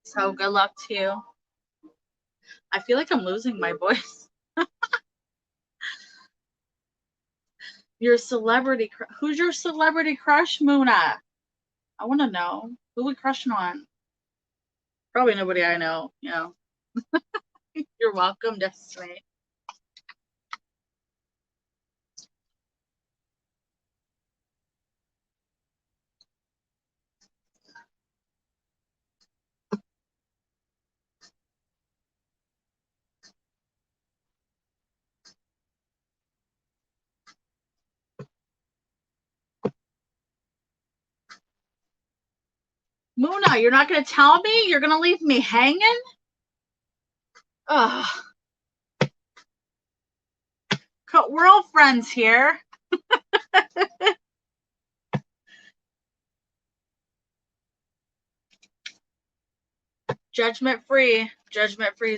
So good luck to you. I feel like I'm losing my voice. Your celebrity, who's your celebrity crush, Muna? I want to know. Who we crushing on? Probably nobody I know, you know. You're welcome, Destiny. Muna, you're not going to tell me? You're going to leave me hanging? Ugh. We're all friends here. Judgment free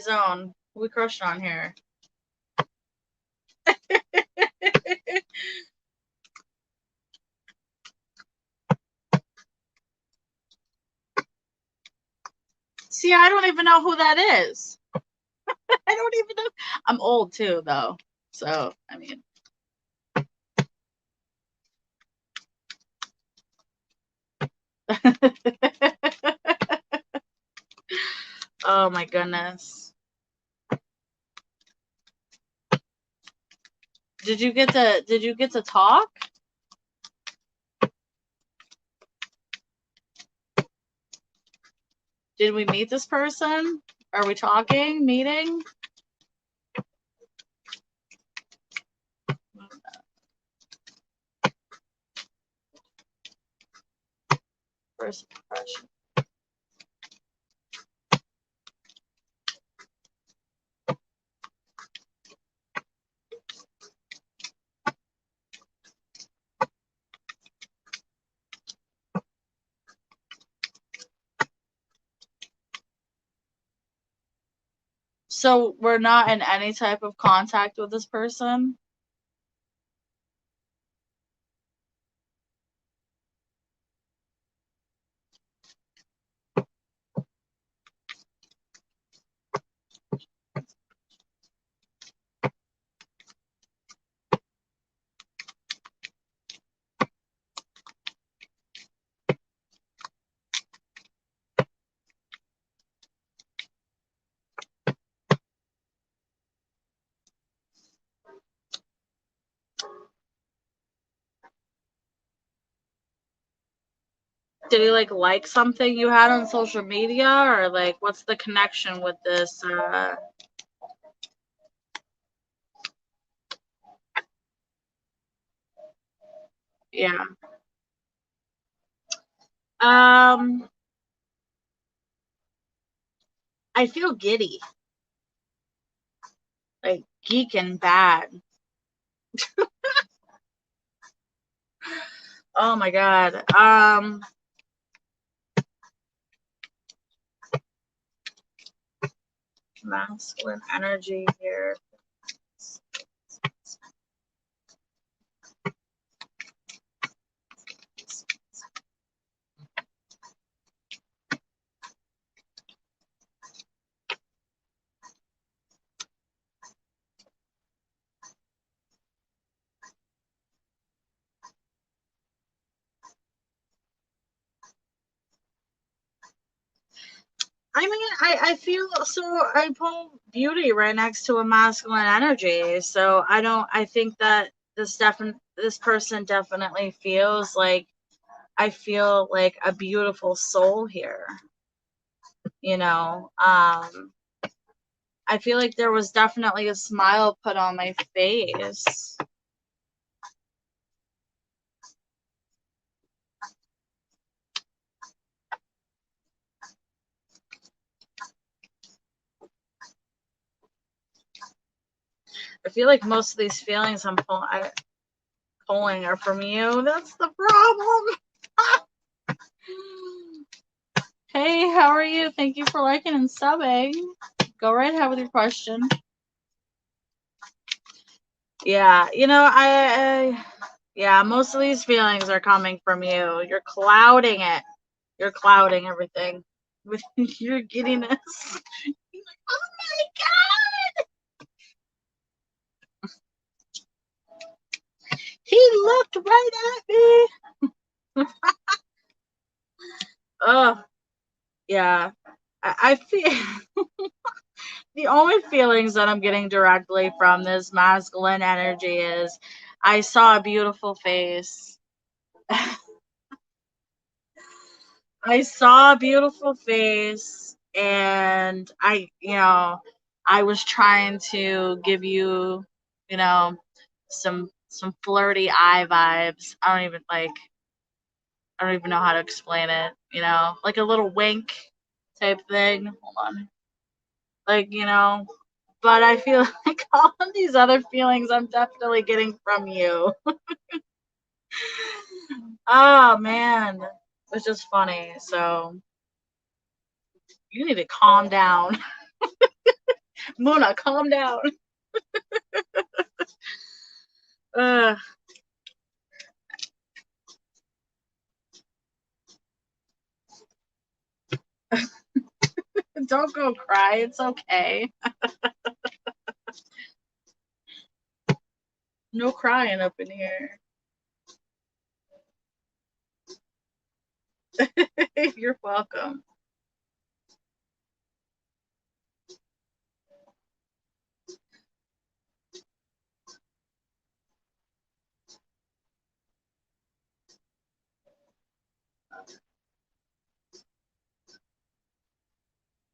zone. Who we crushing on here? See, I don't even know who that is. I don't even know. I'm old too, though. So, I mean. Oh my goodness. Did you get to talk? Did we meet this person? Are we talking? Meeting? First impression. So we're not in any type of contact with this person? Did he like something you had on social media, or like what's the connection with this? Yeah. I feel giddy, like geeking bad. Oh my god. Masculine energy here. I mean, I feel so. I pull beauty right next to a masculine energy, so I think that this person definitely feels like I feel like a beautiful soul here. You know, I feel like there was definitely a smile put on my face. I feel like most of these feelings I'm pulling are from you. That's the problem. Hey, how are you? Thank you for liking and subbing. Go right ahead with your question. Yeah, yeah, most of these feelings are coming from you. You're clouding it. You're clouding everything with your giddiness. You're like, oh my god! He looked right at me. Oh, yeah. I feel the only feelings that I'm getting directly from this masculine energy is I saw a beautiful face. I saw a beautiful face and I was trying to give you, you know, some flirty eye vibes. I don't even know how to explain it, like a little wink type thing. Hold on. Like, but I feel like all of these other feelings I'm definitely getting from you. Oh man. It's just funny. So you need to calm down. Mona, calm down. Uh, don't go cry. It's okay. No crying up in here. You're welcome.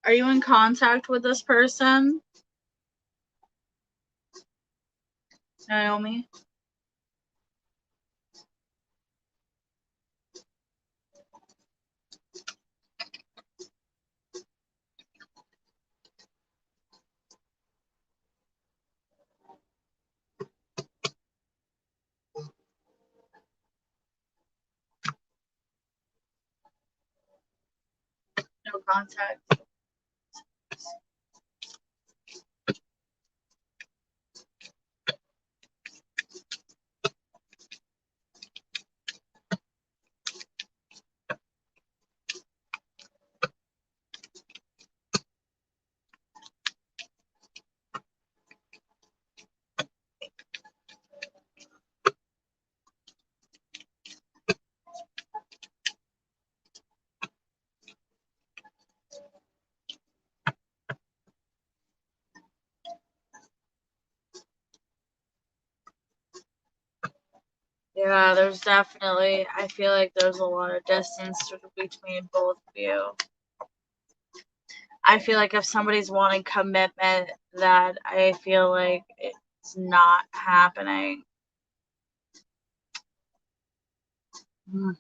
Are you in contact with this person, Naomi? No contact. Yeah, I feel like there's a lot of distance between both of you. I feel like if somebody's wanting commitment, that I feel like it's not happening. Mm.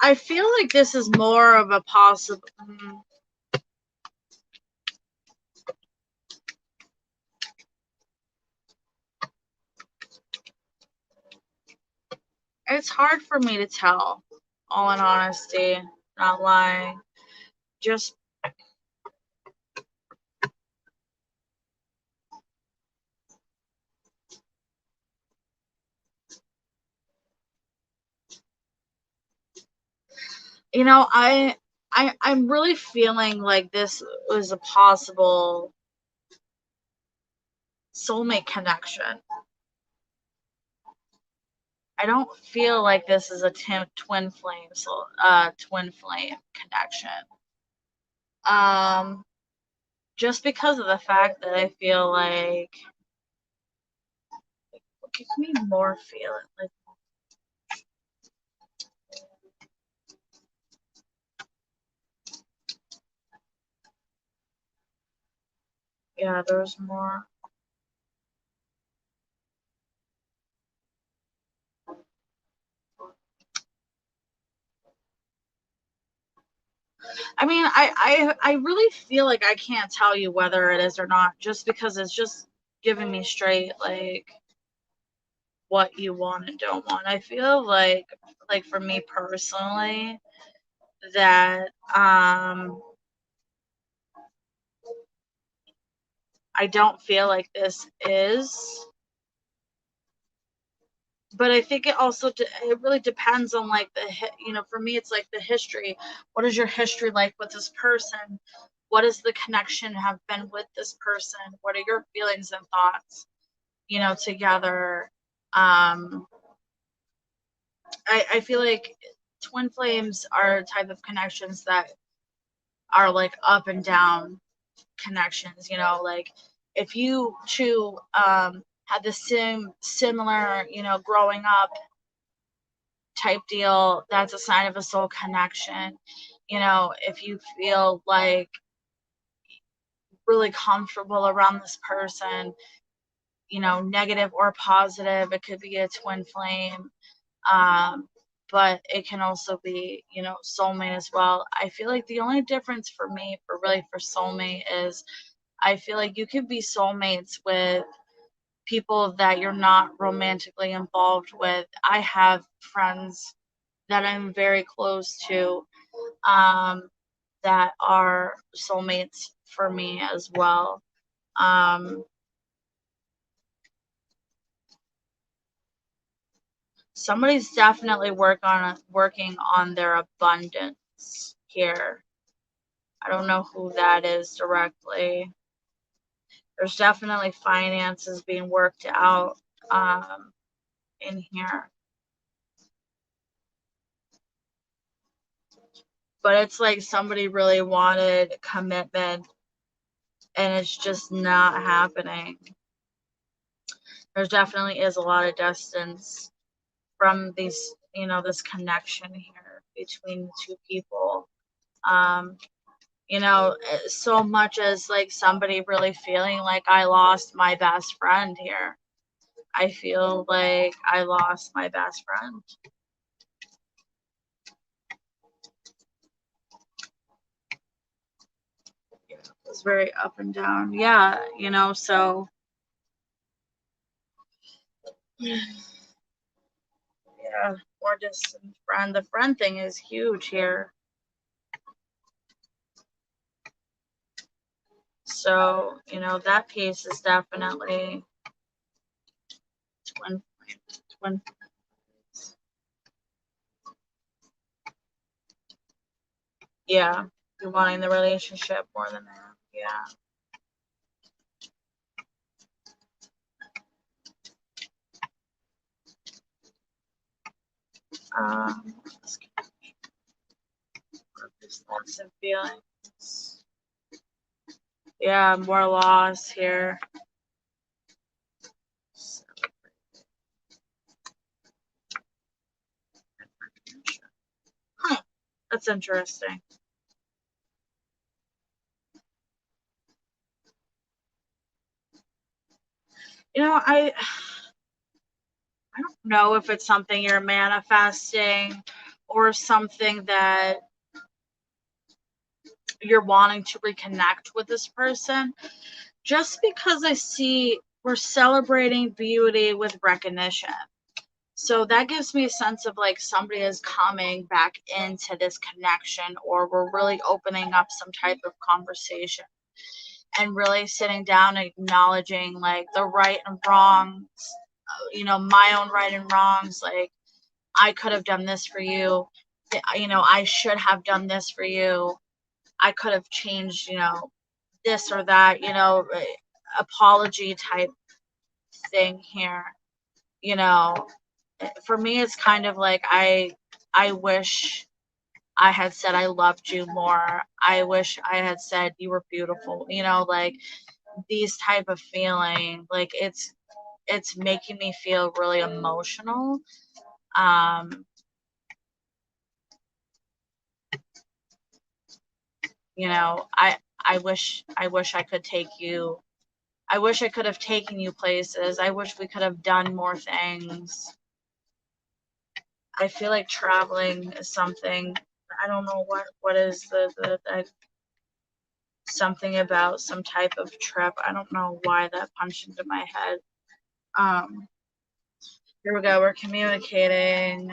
I feel like this is more of a possible. It's hard for me to tell, all in honesty, not lying. Just, I'm really feeling like this was a possible soulmate connection. I don't feel like this is a twin flame connection. Um, just because of the fact that I feel like what gives me more feeling like, yeah, there's more. I mean, I really feel like I can't tell you whether it is or not, just because it's just giving me straight like what you want and don't want. I feel like for me personally that I don't feel like this is, but I think it also it really depends on like for me it's like the history. What is your history like with this person? What is the connection have been with this person? What are your feelings and thoughts, together? um I feel like twin flames are type of connections that are like up and down connections, like if you two had the similar, growing up type deal, that's a sign of a soul connection. If you feel like really comfortable around this person, negative or positive, it could be a twin flame. um but it can also be, soulmate as well. I feel like the only difference for me for soulmate is I feel like you could be soulmates with people that you're not romantically involved with. I have friends that I'm very close to, um, that are soulmates for me as well. Um, Somebody's definitely working on their abundance here. I don't know who that is directly. There's definitely finances being worked out in here. But it's like somebody really wanted commitment and it's just not happening. There definitely is a lot of distance from this connection here between the two people. Um, so much as like somebody really feeling like I lost my best friend here. I feel like I lost my best friend. Yeah, it was very up and down. Yeah, so yeah, more distant friend. The friend thing is huge here. So, that piece is definitely twin twin. Yeah, you're wanting the relationship more than that. Yeah. Um, lots of feelings. Yeah, more loss here. Huh, that's interesting. I don't know if it's something you're manifesting or something that you're wanting to reconnect with this person. Just because I see we're celebrating beauty with recognition. So that gives me a sense of like somebody is coming back into this connection, or we're really opening up some type of conversation and really sitting down and acknowledging like the right and wrongs, my own right and wrongs. Like, I could have done this for you. I should have done this for you. I could have changed, this or that, apology type thing here. You know, for me, it's kind of like I wish I had said I loved you more. I wish I had said you were beautiful. Like these type of feeling, like it's making me feel really emotional. Um, I wish I could take you. I wish I could have taken you places. I wish we could have done more things. I feel like traveling is something I don't know what is the something about some type of trip. I don't know why that punched into my head. Here we go. We're communicating.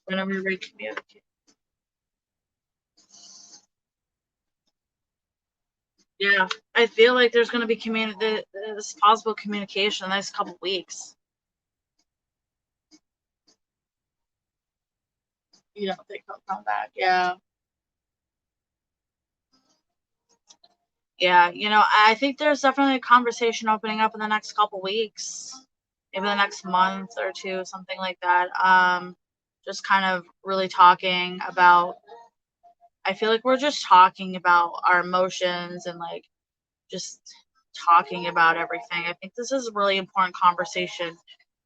When we recommunicate. Yeah, I feel like there's going to be this possible communication in the next couple weeks. You don't think he'll come back? Yeah. Yeah, I think there's definitely a conversation opening up in the next couple weeks, maybe the next month or two, something like that. Just kind of really talking about. I feel like we're just talking about our emotions and like just talking about everything. I think this is a really important conversation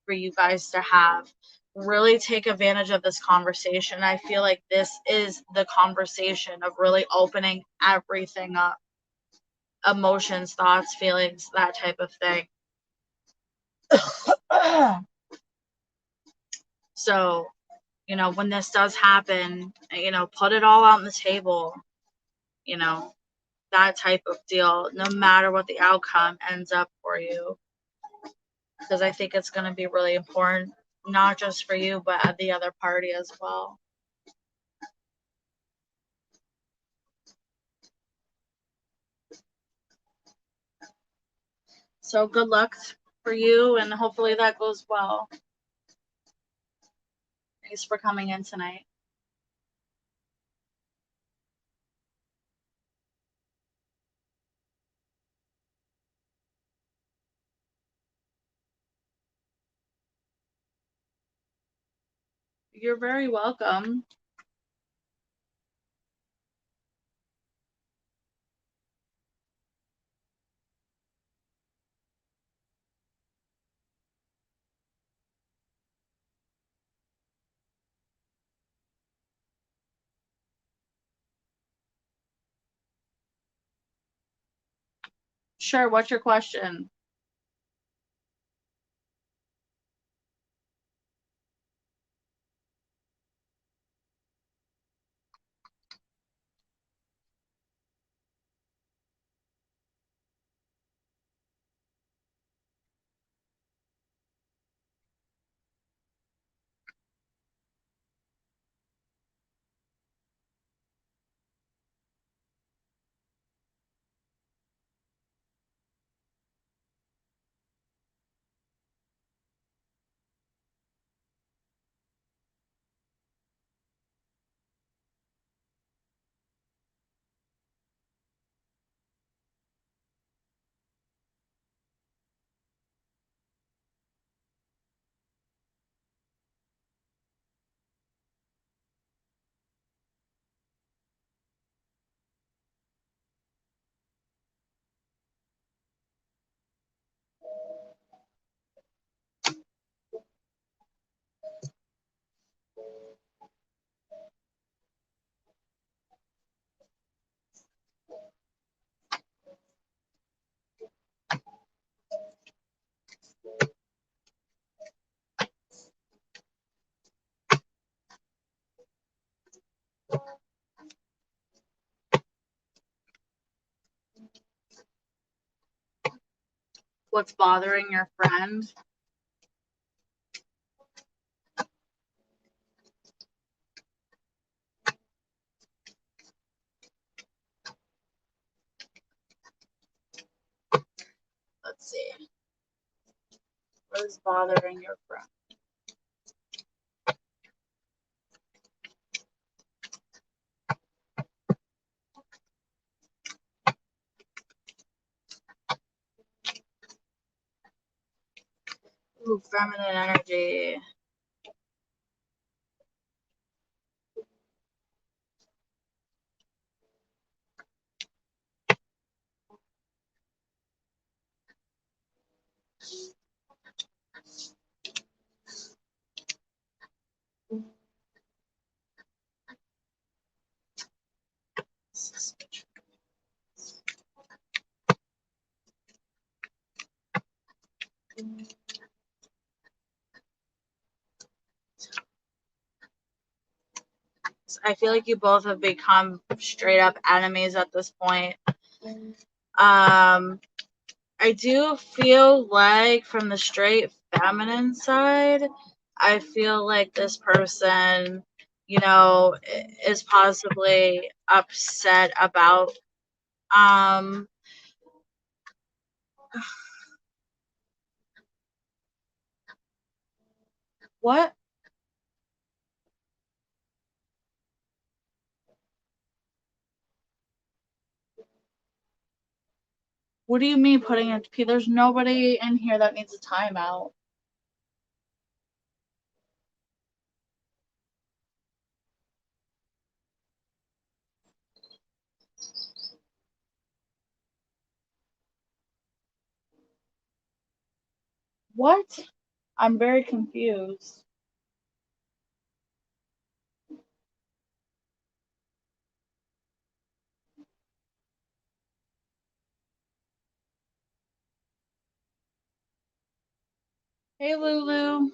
for you guys to have. Really take advantage of this conversation. I feel like this is the conversation of really opening everything up. Emotions, thoughts, feelings, that type of thing. So, when this does happen, put it all out on the table, that type of deal, no matter what the outcome ends up for you. Because I think it's going to be really important, not just for you, but at the other party as well. So good luck for you, and hopefully that goes well. Thanks for coming in tonight. You're very welcome. Sure, what's your question? What's bothering your friend? Let's see. What is bothering your friend? Ooh, feminine energy. I feel like you both have become straight up enemies at this point. I do feel like from the straight feminine side, I feel like this person, you know, is possibly upset about what? What do you mean putting it to P? There's nobody in here that needs a timeout. What? I'm very confused. Hey, Lulu.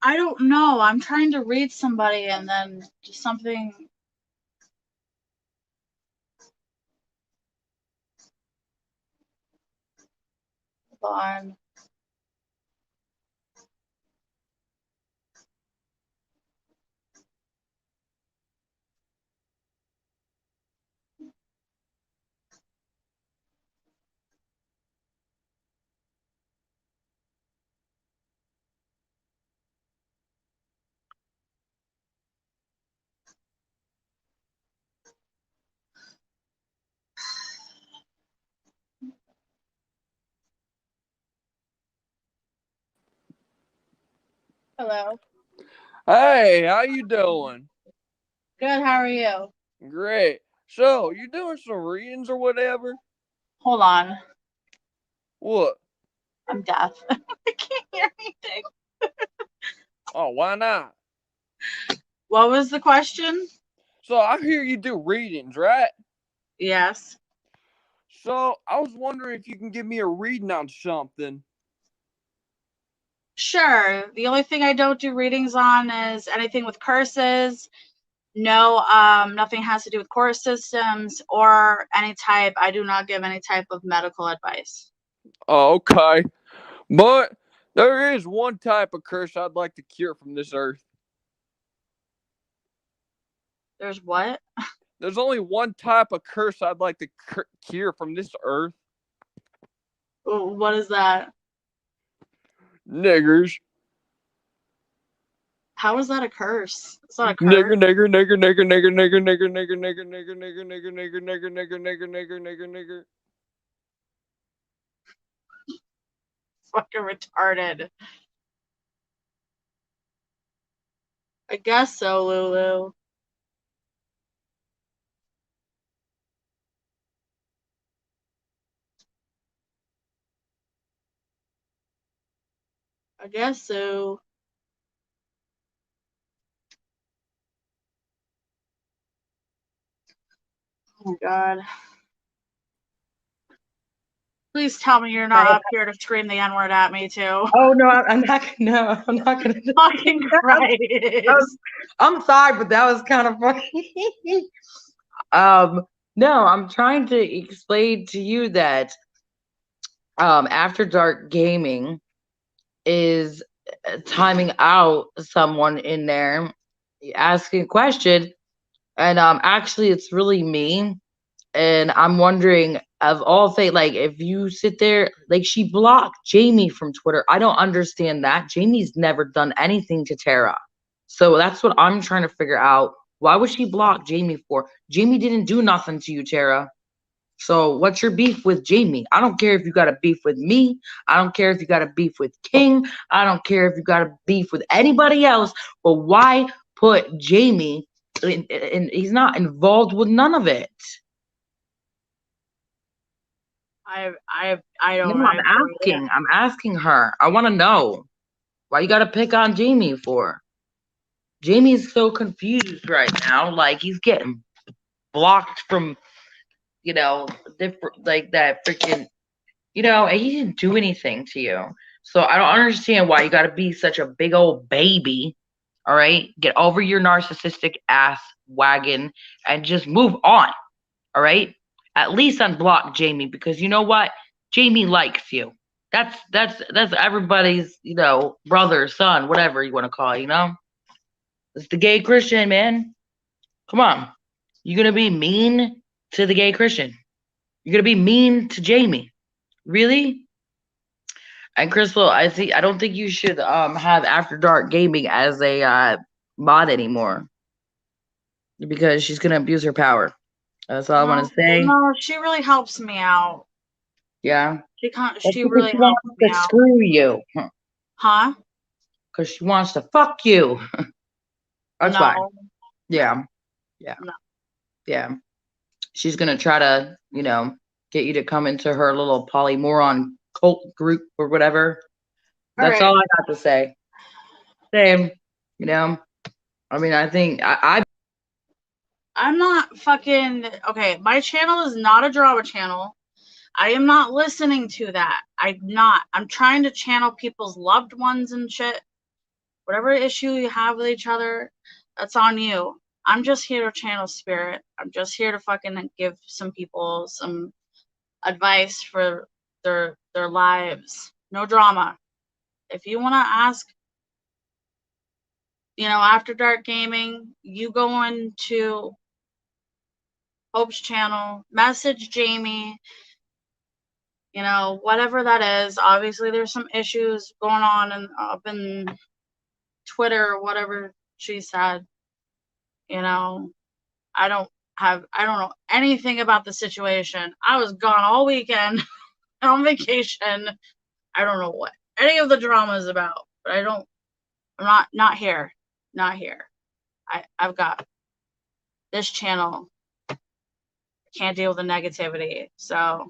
I don't know. I'm trying to read somebody and then just something. Hold on. Hello. Hey, how you doing? Good. How are you? Great. So, you doing some readings or whatever? Hold on. What? I'm deaf. I can't hear anything. Oh, why not? What was the question? So, I hear you do readings, right? Yes. So, I was wondering if you can give me a reading on something. Sure. The only thing I don't do readings on is anything with curses. No, nothing has to do with court systems or any type. I do not give any type of medical advice. Oh, okay. But there is one type of curse I'd like to cure from this earth. There's what? There's only one type of curse I'd like to cure from this earth. What is that? Niggers. How is that a curse? It's not a Nigger, curse. nigger, nigger, nigger, nigger, nigger, nigger, nigger, nigger, nigger, nigger, nigger, nigger, nigger, nigger, nigger, nigger, nigger, nigger. Fucking retarded. I guess so, Lulu. I guess so. Oh my god. Please tell me you're not up here to scream the N-word at me too. Oh no, I'm not. No, I'm not gonna. Fucking Christ. I'm sorry, but that was kind of funny. No, I'm trying to explain to you that After Dark Gaming is timing out someone in there asking a question, and actually, it's really me. And I'm wondering, of all things, like if you sit there, like she blocked Jamie from Twitter. I don't understand that. Jamie's never done anything to Tara. So that's what I'm trying to figure out. Why would she block Jamie for? Jamie didn't do nothing to you, Tara. So what's your beef with Jamie? I don't care if you got a beef with me. I don't care if you got a beef with King. I don't care if you got a beef with anybody else. But why put Jamie in he's not involved with none of it. I No, don't. I have no idea. I'm asking her. I want to know why you got to pick on Jamie for. Jamie's so confused right now. Like he's getting blocked from, different like that freaking, and he didn't do anything to you. So I don't understand why you got to be such a big old baby. All right, get over your narcissistic ass wagon and just move on. All right, at least unblock Jamie because you know what? Jamie likes you. That's everybody's, brother, son, whatever you want to call it, It's the gay Christian, man. Come on. You're gonna be mean to the gay Christian. You're gonna be mean to Jamie. Really? And Crystal, I don't think you should have After Dark Gaming as a mod anymore because she's gonna abuse her power. That's all I want to say. No, she really helps me out. Yeah. That's She because really she helps wants me to out. screw you. Huh? Because she wants to fuck you. That's why. No. Yeah. Yeah. No. Yeah. She's gonna try to, get you to come into her little polymoron cult group or whatever. That's all I got to say. Same. I mean, I think I'm not fucking okay. My channel is not a drama channel. I am not listening to that. I'm not. I'm trying to channel people's loved ones and shit. Whatever issue you have with each other, that's on you. I'm just here to channel spirit. I'm just here to fucking give some people some advice for their lives. No drama. If you want to ask, After Dark Gaming, you go into Hope's channel, message Jamie, whatever that is. Obviously, there's some issues going on up in Twitter or whatever she said. I don't know anything about the situation. I was gone all weekend on vacation. I don't know what any of the drama is about, but I'm not here. Not here. I've got this channel. Can't deal with the negativity. So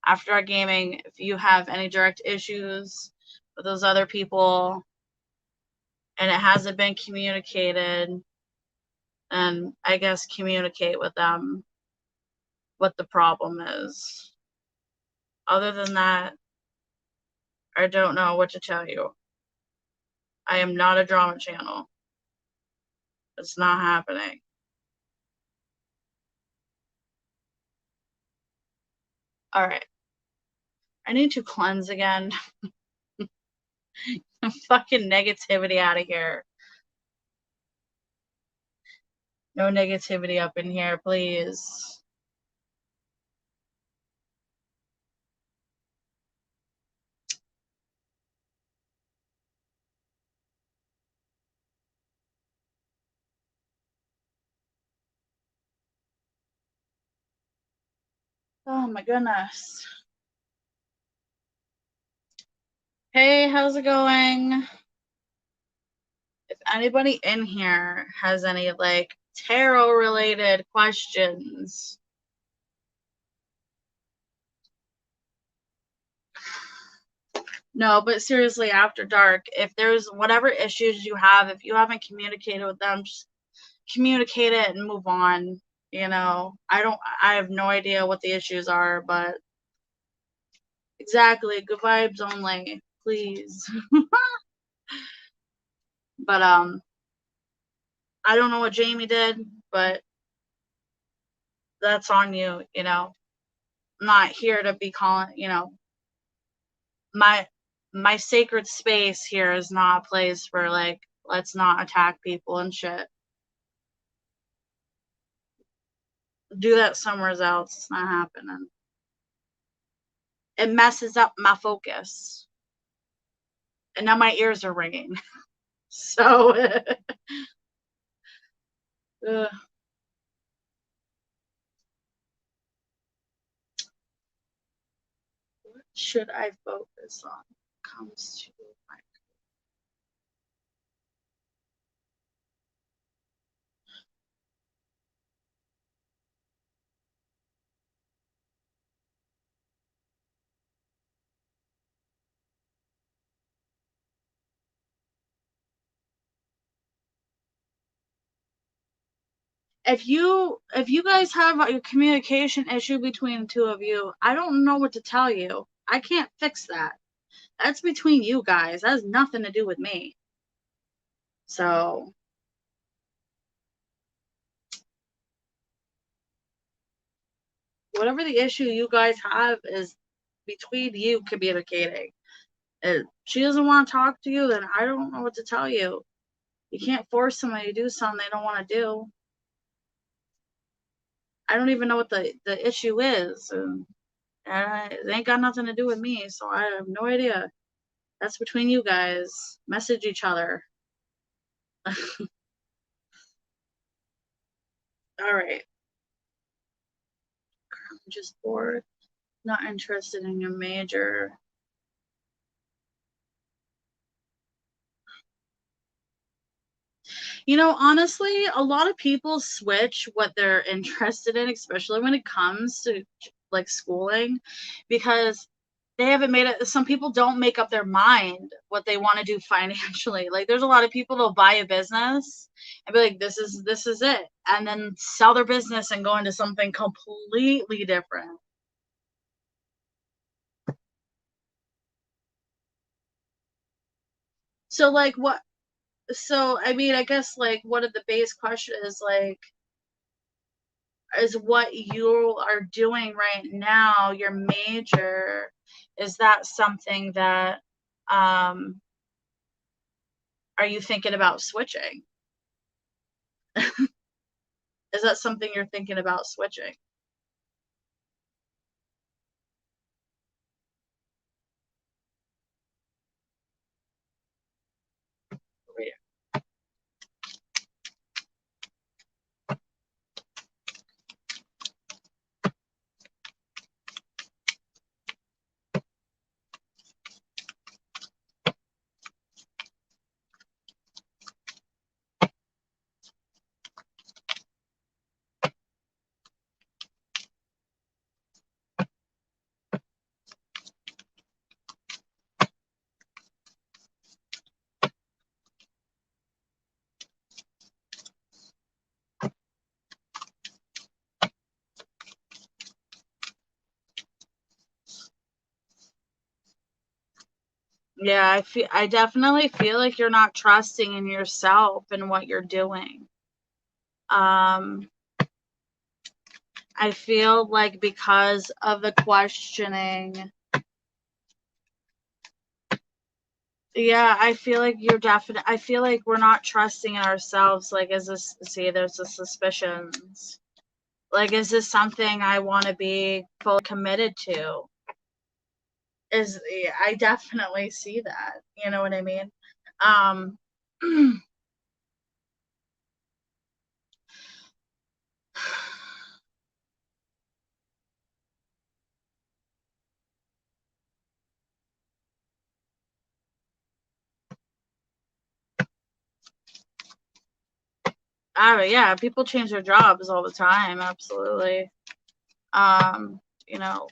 After Our Gaming, if you have any direct issues with those other people and it hasn't been communicated, then I guess communicate with them what the problem is. Other than that, I don't know what to tell you. I am not a drama channel. It's not happening. All right. I need to cleanse again. Fucking negativity out of here. No negativity up in here, please. Oh my goodness. Hey, how's it going? If anybody in here has any tarot related questions, no, but seriously, After Dark, if there's whatever issues you have, if you haven't communicated with them, just communicate it and move on. I have no idea what the issues are, but exactly, good vibes only, please. But I don't know what Jamie did, but that's on you. I'm not here to be calling. My sacred space here is not a place for let's not attack people and shit. Do that somewhere else. It's not happening. It messes up my focus, and now my ears are ringing. So what should I focus on when it comes to my if you guys have a communication issue between the two of you, I don't know what to tell you. I can't fix that. That's between you guys. That has nothing to do with me. So whatever the issue you guys have is between you communicating. If she doesn't want to talk to you, then I don't know what to tell you. You can't force somebody to do something they don't want to do. I don't even know what the issue is. And it ain't got nothing to do with me, so I have no idea. That's between you guys. Message each other. All right. I'm just bored. Not interested in your major. You know, honestly, a lot of people switch what they're interested in, especially when it comes to like schooling, because they haven't made it. Some people don't make up their mind what they want to do financially. Like, there's a lot of people that'll buy a business and be like, this is it, and then sell their business and go into something completely different. So, like, what? So, I mean, I guess, like, what the base question is, like, is what you are doing right now, your major, is that something that, are you thinking about switching? Is that something you're thinking about switching? Yeah, I definitely feel like you're not trusting in yourself and what you're doing. I feel like because of the questioning, yeah, I feel like I feel like we're not trusting in ourselves. Like, there's the suspicions. Like, is this something I want to be fully committed to? Yeah, I definitely see that. You know what I mean? Um, yeah, people change their jobs all the time. Absolutely. You know,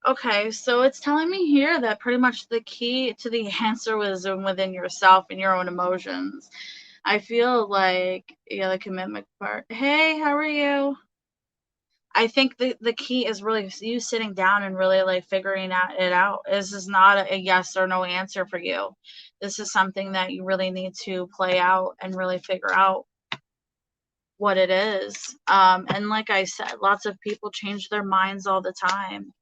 okay, so it's telling me here that pretty much the key to the answer was within yourself and your own emotions. I feel like, yeah, the commitment part. Hey, how are you? I think the key is really you sitting down and really like figuring it out. This is not a yes or no answer for you. This is something that you really need to play out and really figure out what it is. And like I said, lots of people change their minds all the time.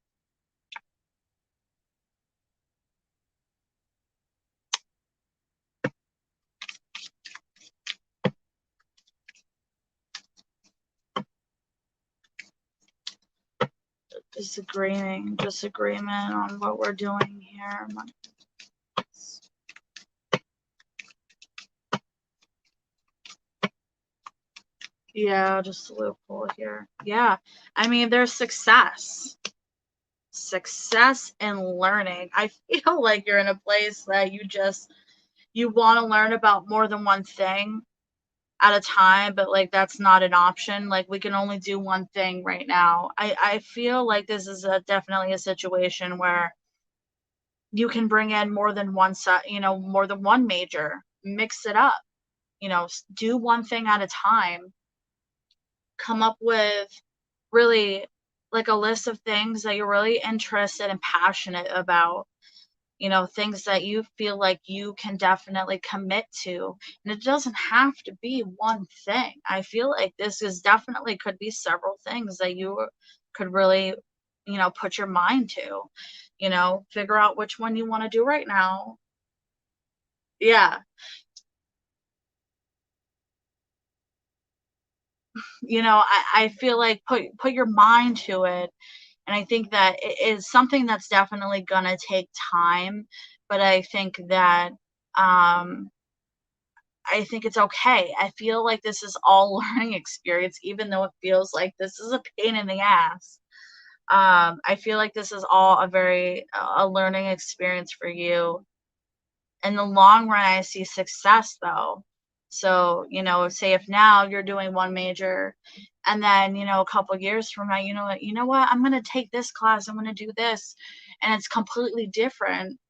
Disagreement on what we're doing here. Yeah, just a loophole here. Yeah, I mean, there's success in learning. I feel like you're in a place that you want to learn about more than one thing. at a time, but like that's not an option. Like we can only do one thing right now. I feel like this is definitely a situation where you can bring in more than one set, more than one major, mix it up, do one thing at a time, come up with really like a list of things that you're really interested and passionate about, things that you feel like you can definitely commit to. And it doesn't have to be one thing. I feel like this is definitely could be several things that you could really, put your mind to, figure out which one you want to do right now. Yeah. I feel like put your mind to it. And I think that it is something that's definitely gonna take time, but I think it's okay. I feel like this is all learning experience, even though it feels like this is a pain in the ass. I feel like this is all a learning experience for you. In the long run, I see success though. So, say if now you're doing one major and then, a couple years from now, you know what, I'm going to take this class, I'm going to do this, and it's completely different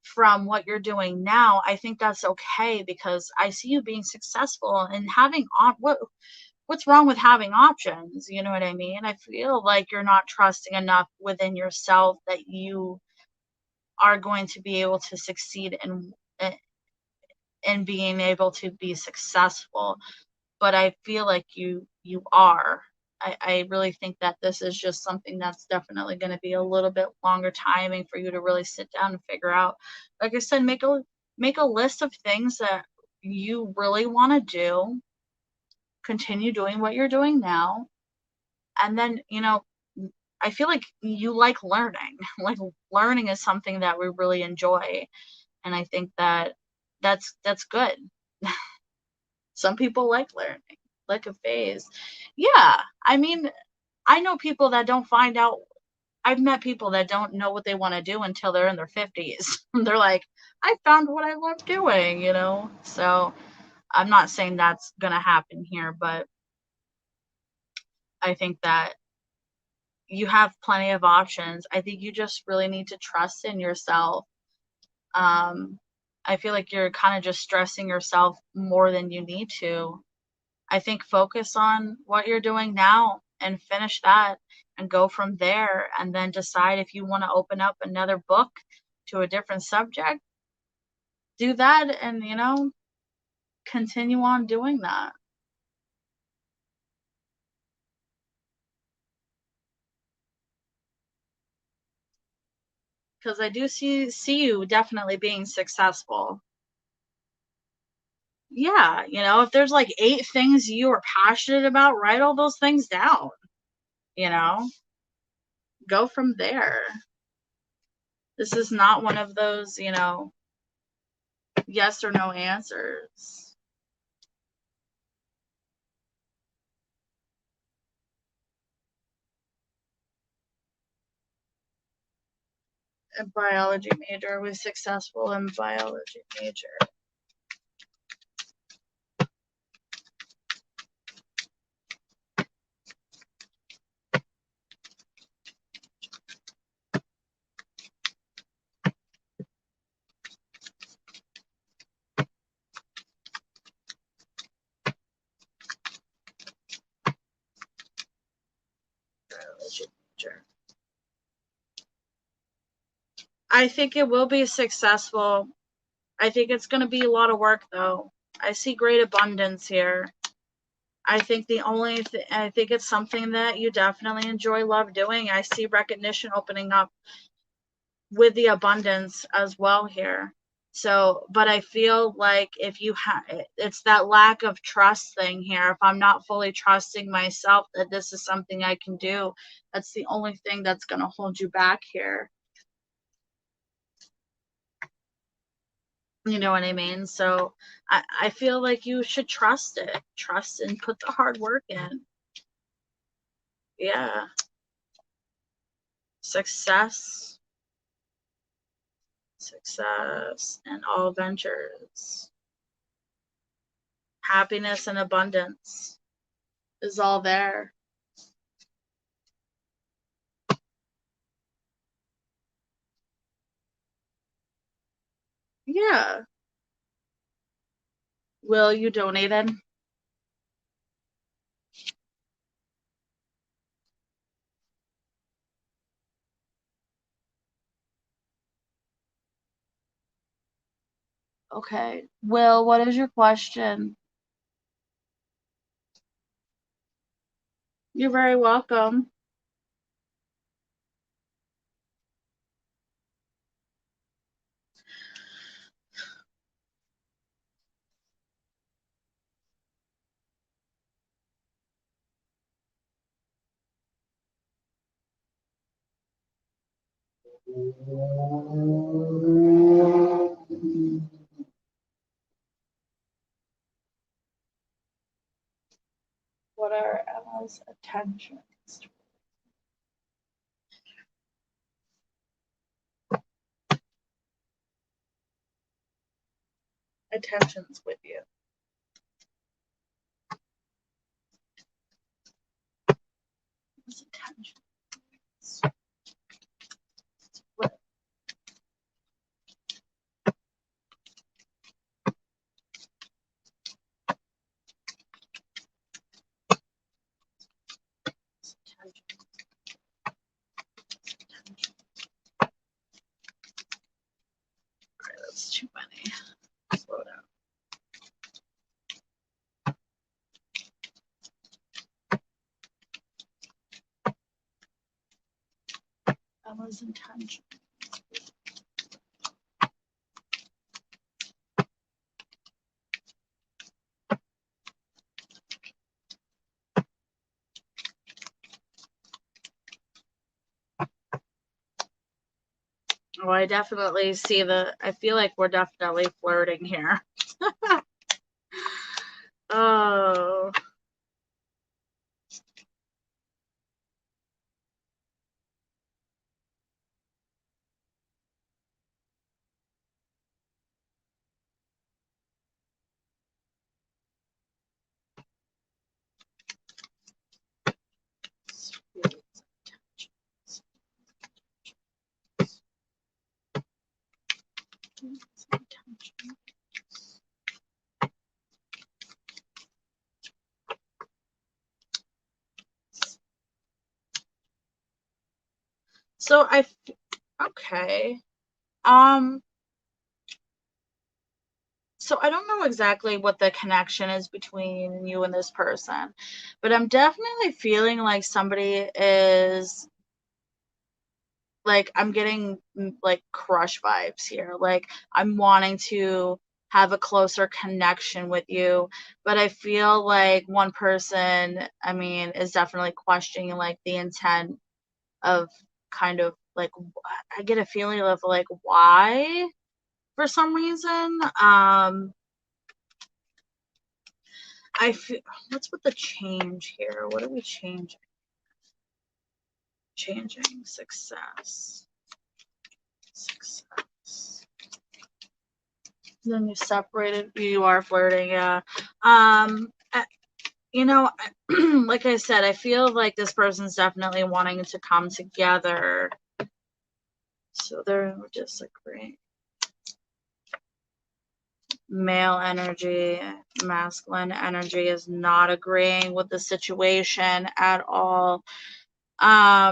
from what you're doing now. I think that's okay because I see you being successful and having what's wrong with having options? You know what I mean? I feel like you're not trusting enough within yourself that you are going to be able to succeed and being able to be successful, but I feel like you are. I really think that this is just something that's definitely going to be a little bit longer timing for you to really sit down and figure out. Like I said, make a list of things that you really want to do, continue doing what you're doing now, and then, I feel like you like learning. Like learning is something that we really enjoy, and I think that that's good. Some people like learning, like a phase. Yeah, I mean, I know people that don't find out. I've met people that don't know what they want to do until they're in their 50s. They're like, I found what I love doing. So I'm not saying that's going to happen here, but I think that you have plenty of options. I think you just really need to trust in yourself. Um, I feel like you're kind of just stressing yourself more than you need to. I think focus on what you're doing now and finish that and go from there and then decide if you want to open up another book to a different subject. Do that and, continue on doing that. Because I do see you definitely being successful. Yeah, if there's like 8 things you are passionate about, write all those things down, you know? Go from there. This is not one of those, yes or no answers. A biology major was successful in biology major. Biology major. I think it will be successful. I think it's going to be a lot of work though. I see great abundance here. I think I think it's something that you definitely love doing. I see recognition opening up with the abundance as well here. So, but I feel like if you have, it's that lack of trust thing here. If I'm not fully trusting myself that this is something I can do, that's the only thing that's going to hold you back here. You know what I mean? So I feel like you should trust it. Trust and put the hard work in. Yeah. Success. Success in all ventures. Happiness and abundance is all there. Yeah. Will, you donated? Okay. Will, what is your question? You're very welcome. What are Emma's attentions? Attentions with you. Emma's attentions. What? Attention. Alright, that's too many. Slow down. Emma's intention. Oh, I definitely see I feel like we're definitely flirting here. Oh. Sweet attentions. Attention. So okay. So I don't know exactly what the connection is between you and this person, but I'm definitely feeling like somebody is like I'm getting like crush vibes here. Like I'm wanting to have a closer connection with you, but I feel like one person, I mean, is definitely questioning like the intent of kind of like I get a feeling of like why for some reason. I feel what's with the change here? What are we changing? Changing success. Success. Then you separated. You are flirting, yeah. You know, like I said, I feel like this person's definitely wanting to come together. So they're disagreeing. Male energy, masculine energy is not agreeing with the situation at all. I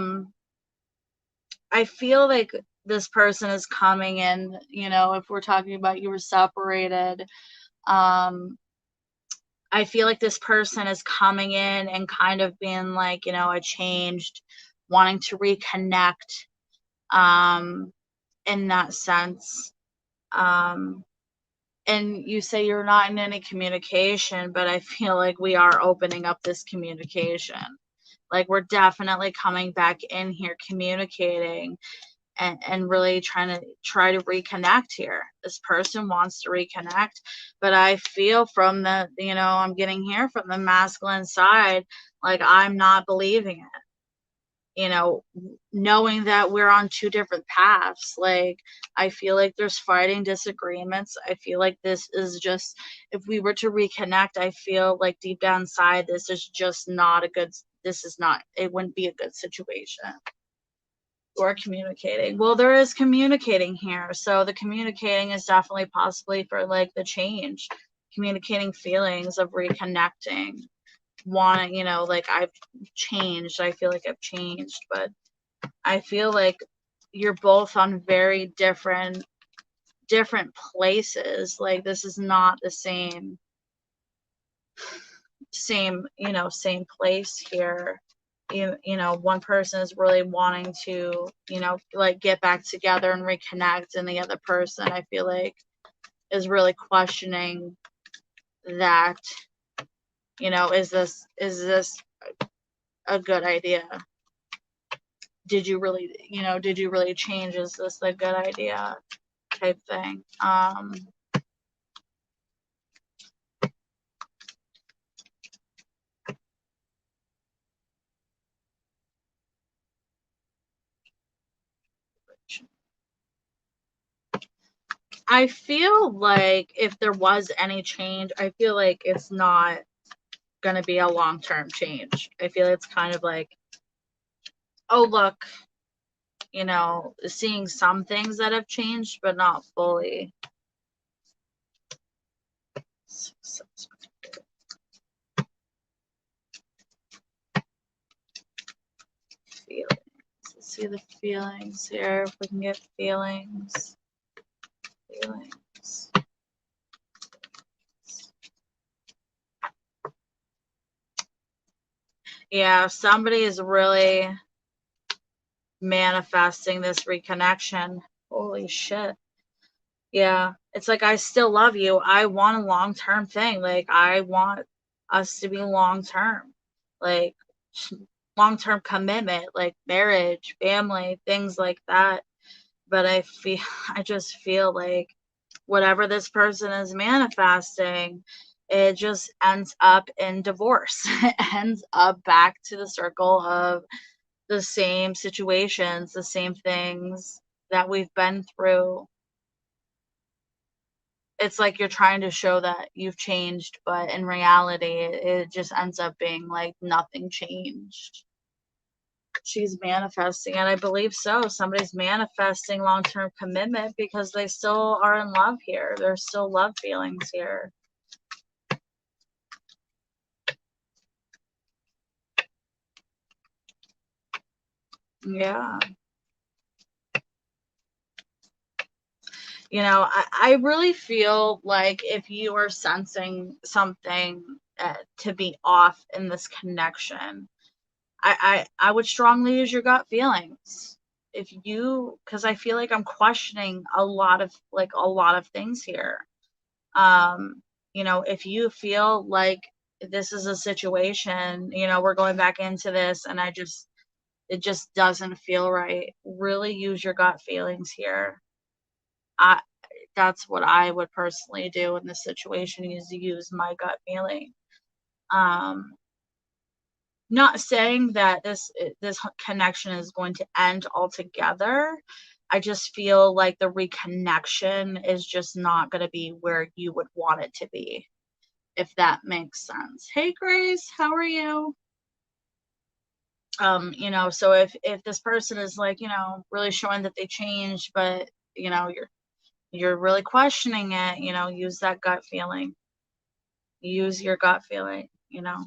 feel like this person is coming in, you know, if we're talking about you were separated, I feel like this person is coming in and kind of being like, you know, I changed, wanting to reconnect, um, in that sense. Um, and you say you're not in any communication, but I feel like we are opening up this communication. Like we're definitely coming back in here communicating and really try to reconnect here. This person wants to reconnect, but I feel from the, you know, I'm getting here from the masculine side, like I'm not believing it. you know, knowing that we're on two different paths. Like, I feel like there's fighting, disagreements. I feel like this is just, if we were to reconnect, I feel like deep down inside, this is just not a good, it wouldn't be a good situation. Or communicating. Well, there is communicating here. So the communicating is definitely possibly for like the change, communicating feelings of reconnecting, wanting, you know, like I've changed. I feel like I've changed, but I feel like you're both on very different places. Like, this is not the same, same place here. You know, one person is really wanting to, you know, like get back together and reconnect, and the other person, I feel like, is really questioning that, you know, is this a good idea? Did you really, change? Is this a good idea? Type thing. I feel like if there was any change, I feel like it's not going to be a long-term change. I feel it's kind of like, oh, look, you know, seeing some things that have changed, but not fully. Feelings. Let's see the feelings here. If we can get feelings. Feelings. Yeah, somebody is really manifesting this reconnection. Holy shit. Yeah, it's like, I still love you. I want a long-term thing. Like, I want us to be long-term. Like, long-term commitment, like marriage, family, things like that. But I just feel like whatever this person is manifesting, it just ends up in divorce. It ends up back to the circle of the same situations, the same things that we've been through. It's like you're trying to show that you've changed, but in reality, it just ends up being like nothing changed. She's manifesting, and I believe so. Somebody's manifesting long-term commitment because they still are in love here. There's still love feelings here. Yeah. You know, I really feel like if you are sensing something to be off in this connection, I would strongly use your gut feelings. Because I feel like I'm questioning a lot of things here. You know, if you feel like this is a situation, you know, we're going back into this, and it just doesn't feel right. Really use your gut feelings here. I That's what I would personally do in this situation, is use my gut feeling. Um, Not saying that this connection is going to end altogether. I just feel like the reconnection is just not going to be where you would want it to be, if that makes sense. Hey Grace, how are you? You know, so if this person is like, you know, really showing that they changed, but you know, you're really questioning it, you know, use that gut feeling. Use your gut feeling, you know.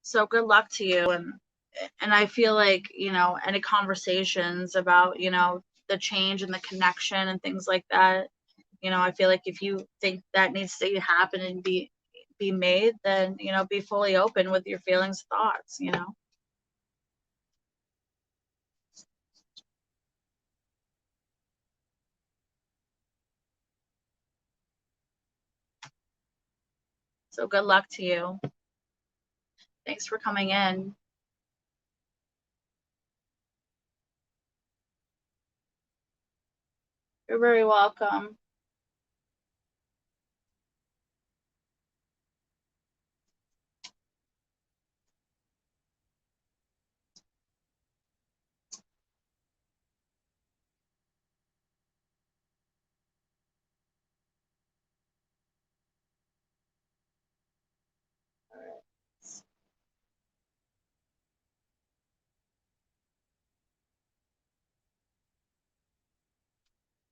So good luck to you, and I feel like, you know, any conversations about, you know, the change and the connection and things like that, you know, I feel like if you think that needs to happen and be made, then, you know, be fully open with your feelings, thoughts, you know. So good luck to you. Thanks for coming in. You're very welcome.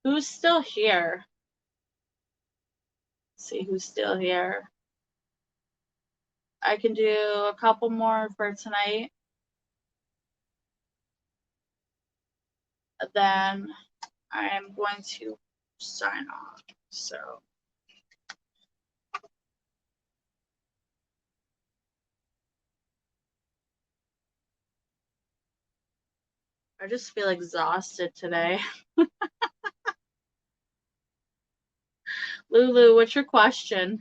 Who's still here? Let's see who's still here. I can do a couple more for tonight. Then I am going to sign off. So I just feel exhausted today. Lulu, what's your question?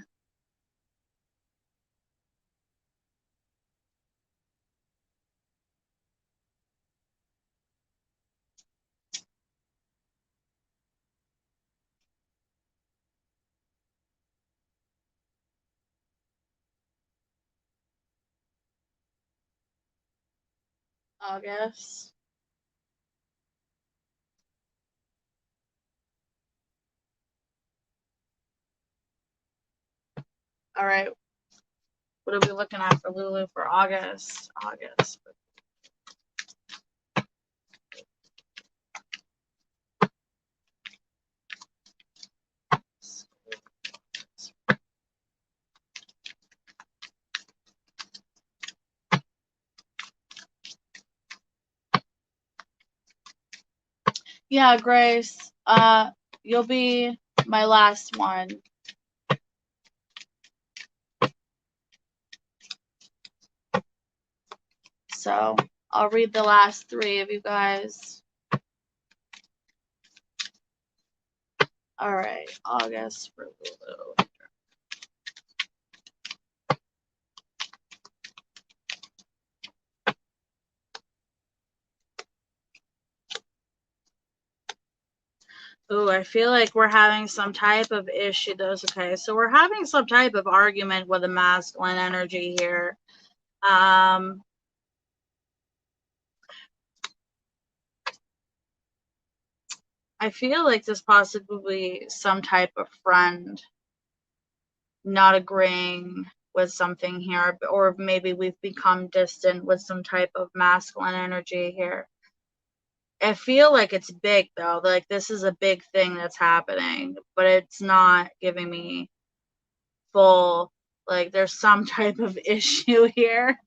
August. All right. What are we looking at for Lulu for August? August. Yeah, Grace. You'll be my last one. So I'll read the last three of you guys. All right, August for Lulu. Ooh, I feel like we're having some type of issue. Okay, so we're having some type of argument with a masculine energy here. I feel like this possibly some type of friend not agreeing with something here, or maybe we've become distant with some type of masculine energy here. I feel like it's big though, like this is a big thing that's happening, but it's not giving me full, like there's some type of issue here.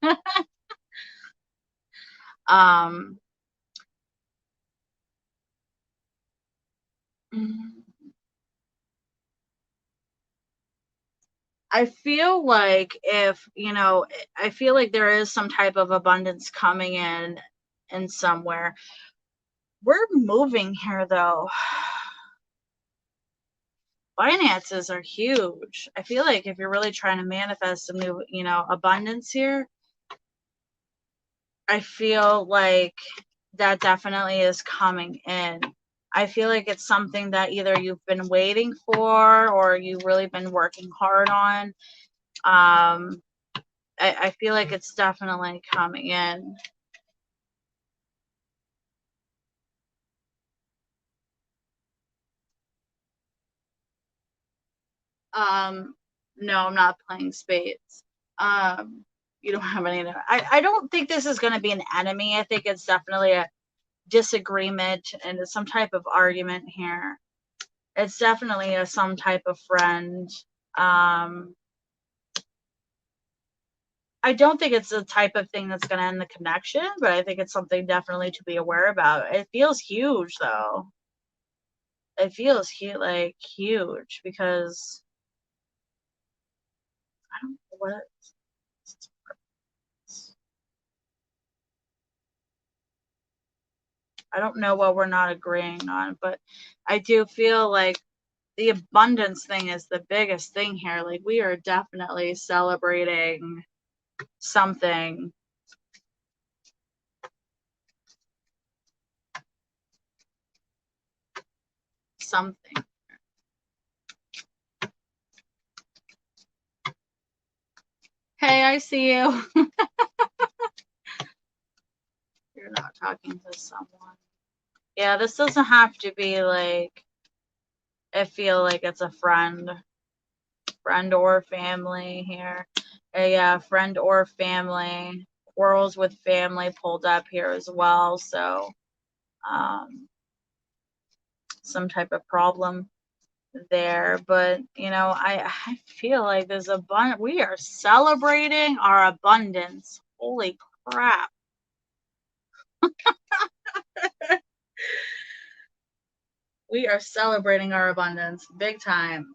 I feel like I feel like there is some type of abundance coming in somewhere. We're moving here though. Finances are huge. I feel like if you're really trying to manifest some new, abundance here, I feel like that definitely is coming in. I feel like it's something that either you've been waiting for or you've really been working hard on. I feel like it's definitely coming in. No, I'm not playing spades. You don't have any. I don't think this is going to be an enemy. I think it's definitely a disagreement and some type of argument here. It's definitely some type of friend. I don't think it's the type of thing that's going to end the connection, but I think it's something definitely to be aware about. It feels huge, though. It feels huge because I don't know what. I don't know what we're not agreeing on, but I do feel like the abundance thing is the biggest thing here. Like, we are definitely celebrating something. Something. Hey, I see you. You're not talking to someone. Yeah, this doesn't have to be like, I feel like it's a friend or family here. Yeah, friend or family. Quarrels with family pulled up here as well. So, some type of problem there. But, you know, I feel like there's we are celebrating our abundance. Holy crap. We are celebrating our abundance big time.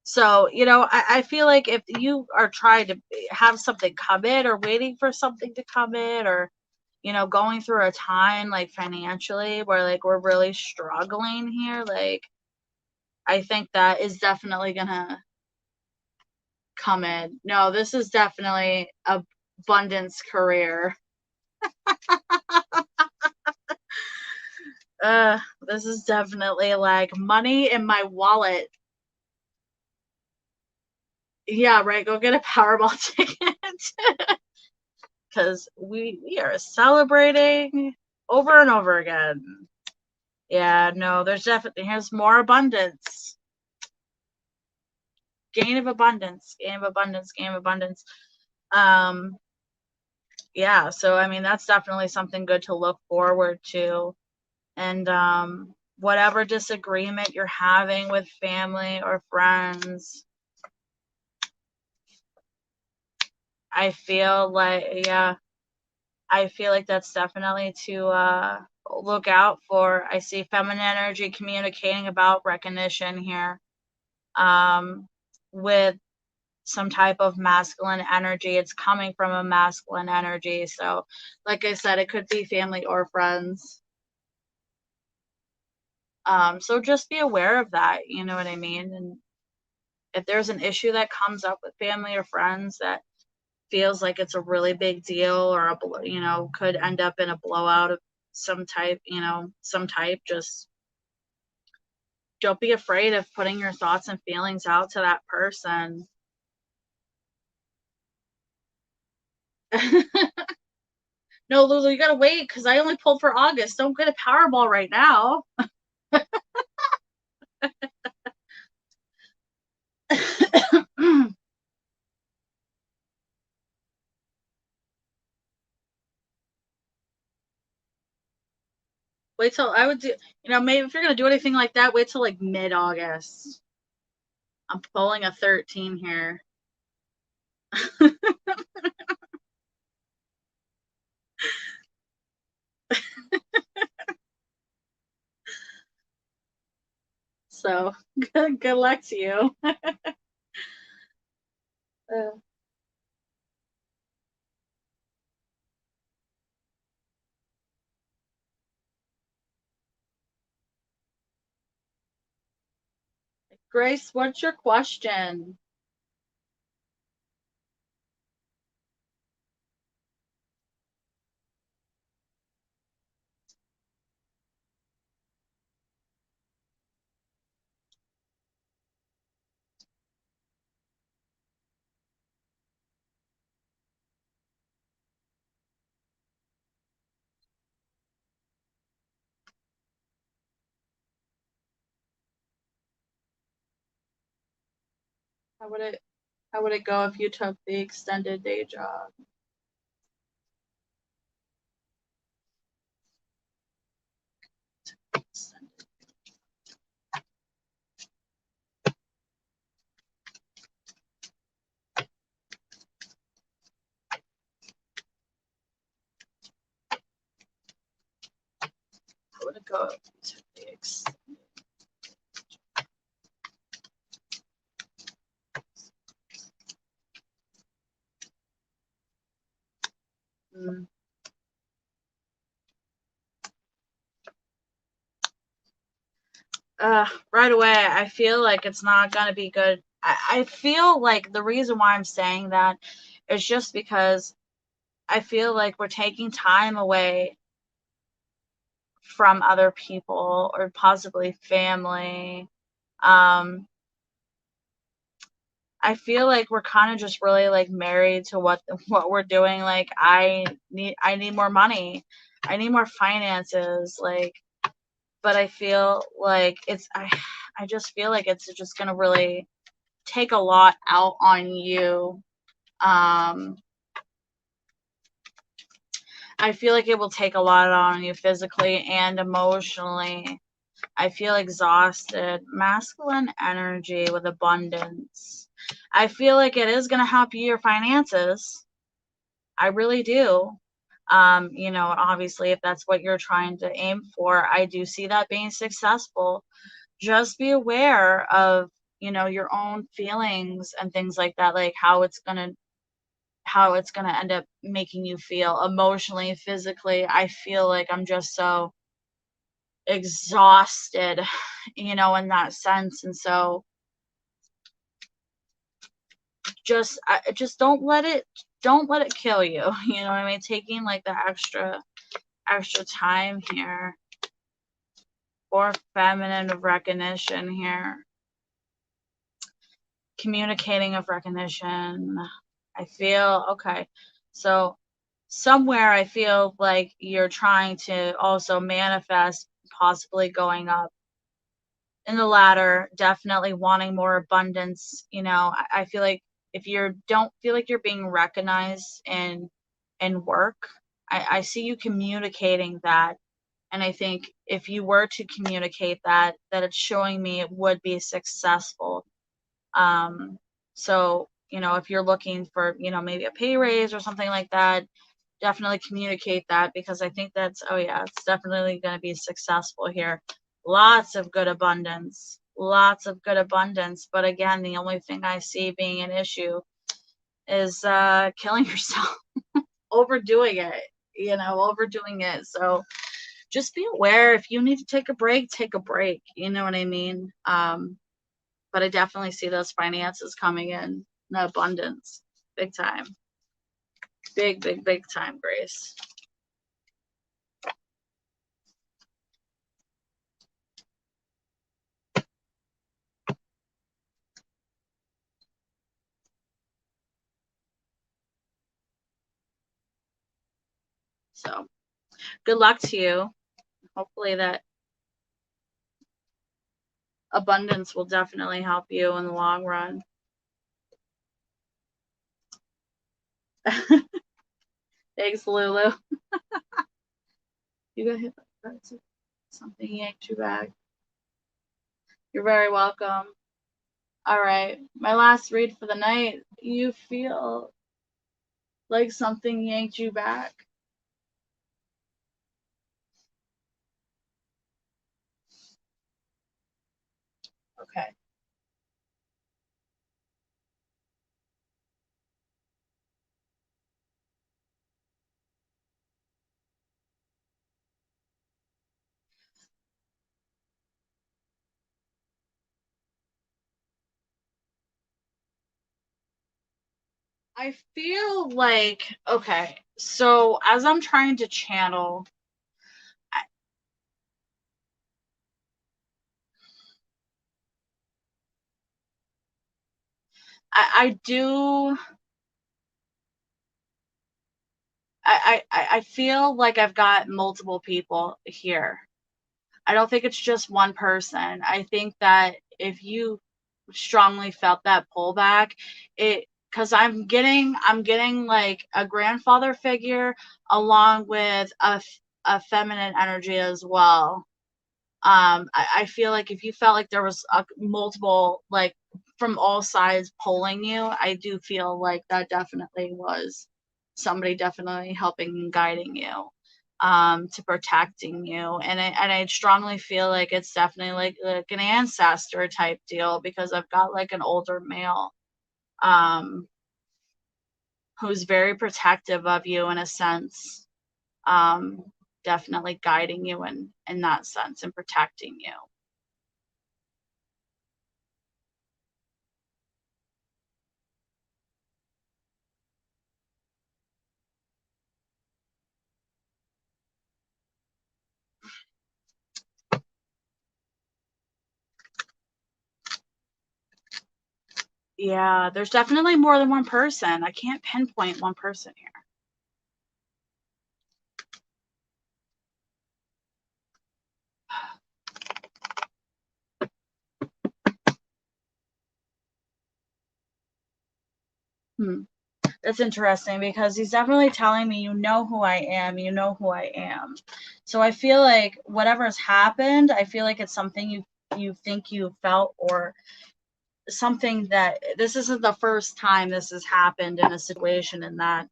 So, you know, I feel like if you are trying to have something come in or waiting for something to come in, or, you know, going through a time like financially where like we're really struggling here, like, I think that is definitely gonna come in. No, this is definitely abundance career. This is definitely like money in my wallet. Yeah, right. Go get a Powerball ticket. Because we are celebrating over and over again. Yeah, no, there's here's more abundance. Gain of abundance, gain of abundance, gain of abundance. Yeah, so I mean that's definitely something good to look forward to. And whatever disagreement you're having with family or friends, I feel like, yeah, I feel like that's definitely to look out for. I see feminine energy communicating about recognition here, with some type of masculine energy. It's coming from a masculine energy. So, like I said, it could be family or friends. So just be aware of that. You know what I mean? And if there's an issue that comes up with family or friends that feels like it's a really big deal, or you know, could end up in a blowout of some type, you know, just don't be afraid of putting your thoughts and feelings out to that person. No, Lulu, you gotta wait because I only pulled for August. Don't get a Powerball right now. Wait till I would do, you know, maybe if you're gonna do anything like that, wait till like mid-August. I'm pulling a 13 here. So good luck to you. Grace, what's your question? How would it go if you took the extended day job? How would it go if you took the extended? right away, I feel like it's not going to be good. I feel like the reason why I'm saying that is just because I feel like we're taking time away from other people or possibly family. I feel like we're kind of just really like married to what we're doing. Like I need more money. I need more finances. Like, but I feel like I just feel like it's just gonna really take a lot out on you. I feel like it will take a lot out on you physically and emotionally. I feel exhausted. Masculine energy with abundance. I feel like it is going to help you your finances. I really do. Obviously, if that's what you're trying to aim for, I do see that being successful. Just be aware of, your own feelings and things like that, like how it's going to end up making you feel emotionally, physically. I feel like I'm just so exhausted, in that sense. And so just don't let it kill you. You know what I mean? Taking like the extra time here for feminine of recognition here. Communicating of recognition. I feel okay. So somewhere I feel like you're trying to also manifest possibly going up in the ladder, definitely wanting more abundance. I feel like if you don't feel like you're being recognized in work, I see you communicating that. And I think if you were to communicate that it's showing me it would be successful. So, if you're looking for, maybe a pay raise or something like that, definitely communicate that, because I think oh yeah, it's definitely going to be successful here. Lots of good abundance, lots of good abundance. But again, the only thing I see being an issue is killing yourself, overdoing it. So just be aware. If you need to take a break, take a break. You know what I mean? But I definitely see those finances coming in abundance, big time. Big, big, big time, Grace. So good luck to you. Hopefully that abundance will definitely help you in the long run. Thanks, Lulu. You got hit by something yanked you back. You're very welcome. All right. My last read for the night. You feel like something yanked you back? Okay. I feel like, okay, so as I'm trying to channel, I do, I feel like I've got multiple people here. I don't think it's just one person. I think that if you strongly felt that pullback, because I'm getting like a grandfather figure along with a feminine energy as well. I feel like if you felt like there was multiple, like from all sides pulling you, I do feel like that definitely was somebody definitely helping and guiding you, to protecting you. And I strongly feel like it's definitely like an ancestor type deal, because I've got like an older male, um, who's very protective of you in a sense, um, definitely guiding you in that sense and protecting you. Yeah, there's definitely more than one person. I can't pinpoint one person here. That's interesting because he's definitely telling me, you know who I am, you know who I am. So I feel like whatever's happened, I feel like it's something you think you felt, or something that this isn't the first time this has happened in a situation in that.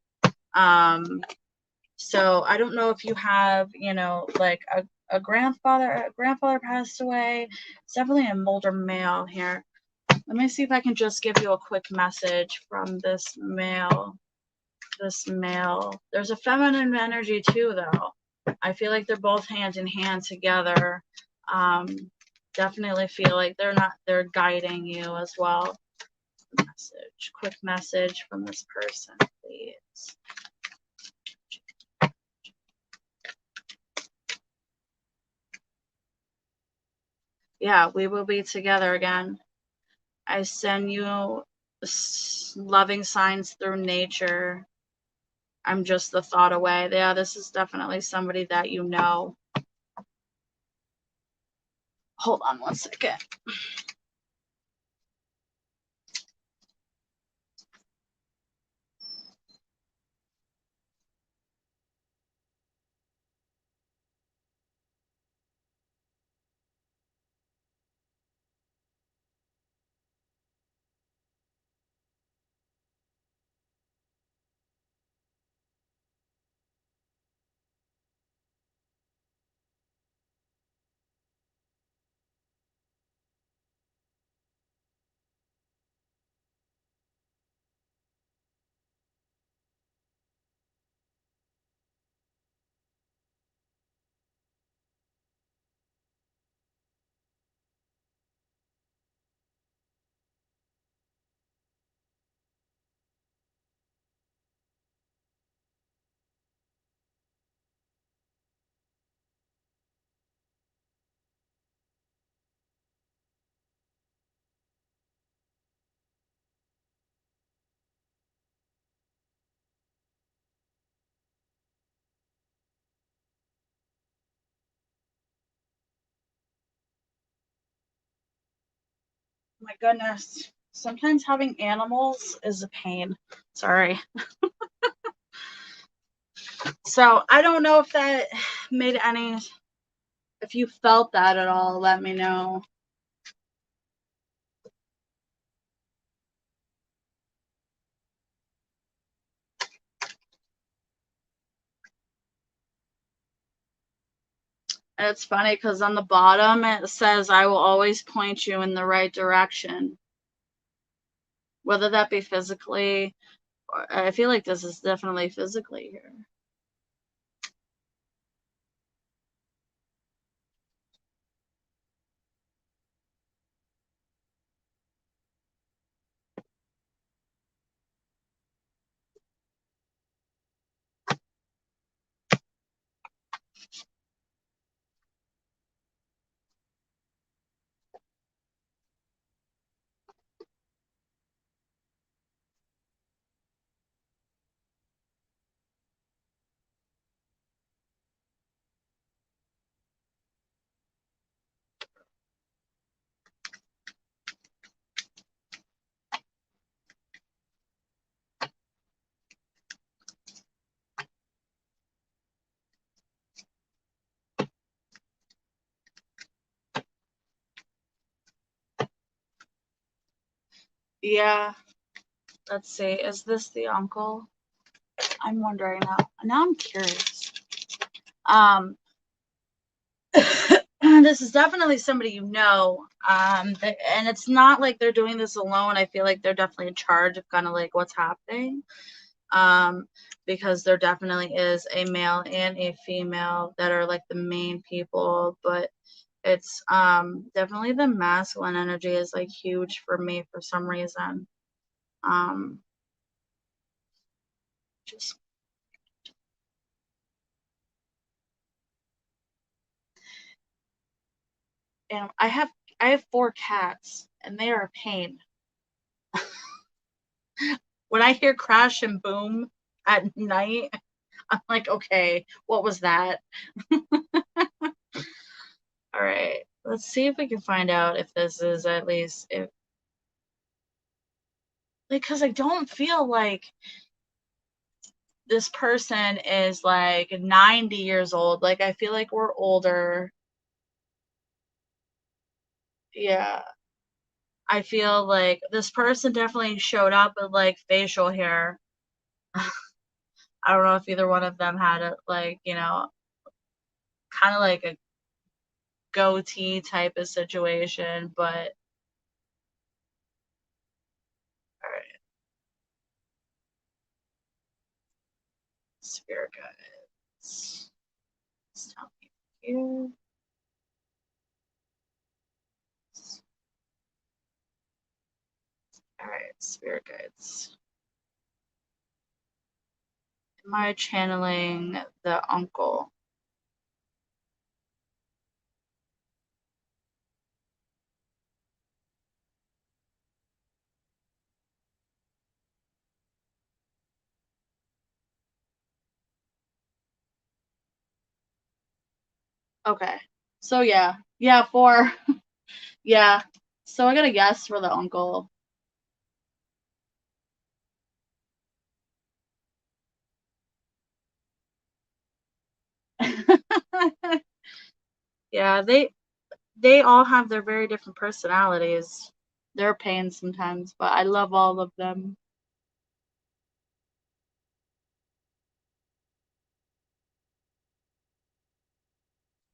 So I don't know if you have, like a grandfather passed away. It's definitely an older male here. Let me see if I can just give you a quick message from this male. There's a feminine energy too, though. I feel like they're both hand in hand together. Definitely feel like they're guiding you as well. Quick message from this person, please. Yeah, we will be together again. I send you loving signs through nature. I'm just the thought away. Yeah, this is definitely somebody that you know. Hold on one second. My goodness. Sometimes having animals is a pain. Sorry. So I don't know if that made any, if you felt that at all, let me know. It's funny because on the bottom it says, I will always point you in the right direction. Whether that be physically, or I feel like this is definitely physically here. Yeah. Let's see. Is this the uncle? I'm wondering now. Now I'm curious. This is definitely somebody you know. And it's not like they're doing this alone. I feel like they're definitely in charge of kind of like what's happening. Because there definitely is a male and a female that are like the main people, but it's definitely the masculine energy is like huge for me for some reason. Just and I have 4 cats and they are a pain. When I hear crash and boom at night, I'm like, okay, what was that? All right, let's see if we can find out if this is at least if, because I don't feel like this person is like 90 years old. Like, I feel like we're older. Yeah. I feel like this person definitely showed up with like facial hair. I don't know if either one of them had a like, you know, kind of like a goatee type of situation, but all right. Spirit guides. Let's tell me here. All right, spirit guides. Am I channeling the uncle? Okay. So yeah. Yeah, 4. Yeah. So I got a yes for the uncle. Yeah, they all have their very different personalities. They're pains sometimes, but I love all of them.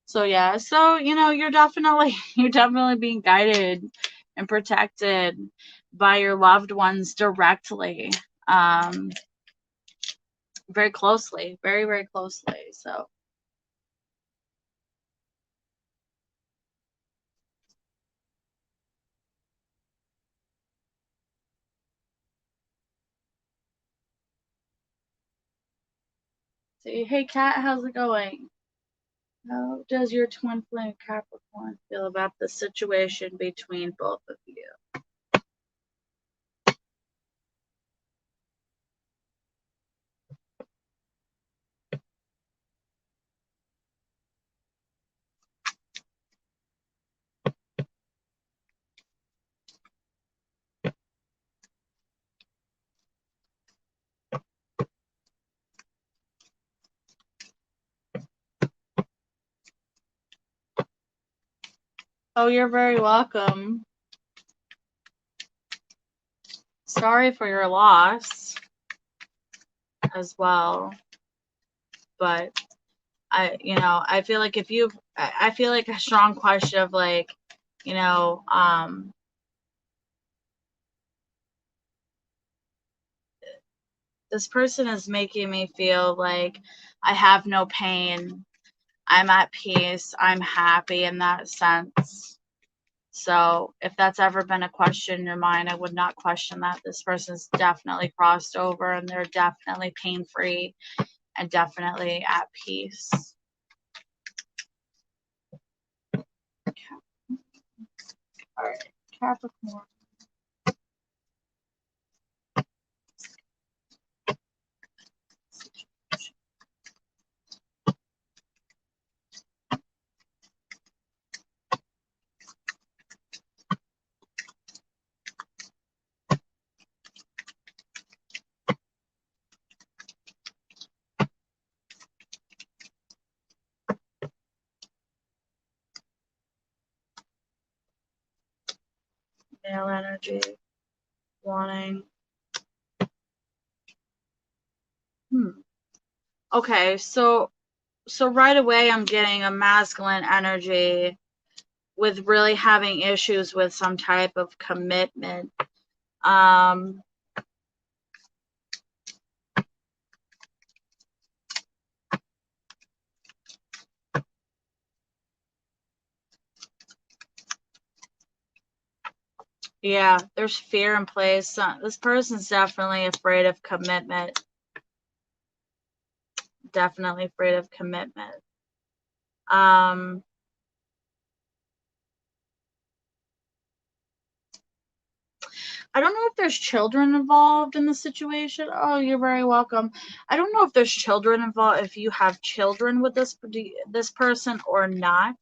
So yeah, so you know, you're definitely being guided and protected by your loved ones directly. Um very closely, very, very closely. So say, hey Kat, how's it going? How does your twin flame Capricorn feel about the situation between both of you? Oh, you're very welcome. Sorry for your loss as well. But I feel like I feel like a strong question of like, you know, this person is making me feel like I have no pain. I'm at peace. I'm happy in that sense. So if that's ever been a question in your mind, I would not question that. This person's definitely crossed over and they're definitely pain free and definitely at peace. All right, Capricorn. Male energy, wanting. Okay, so right away I'm getting a masculine energy with really having issues with some type of commitment. Yeah, there's fear in place. This person's definitely afraid of commitment. Definitely afraid of commitment. I don't know if there's children involved in the situation. Oh, you're very welcome. I don't know if there's children involved, if you have children with this person or not.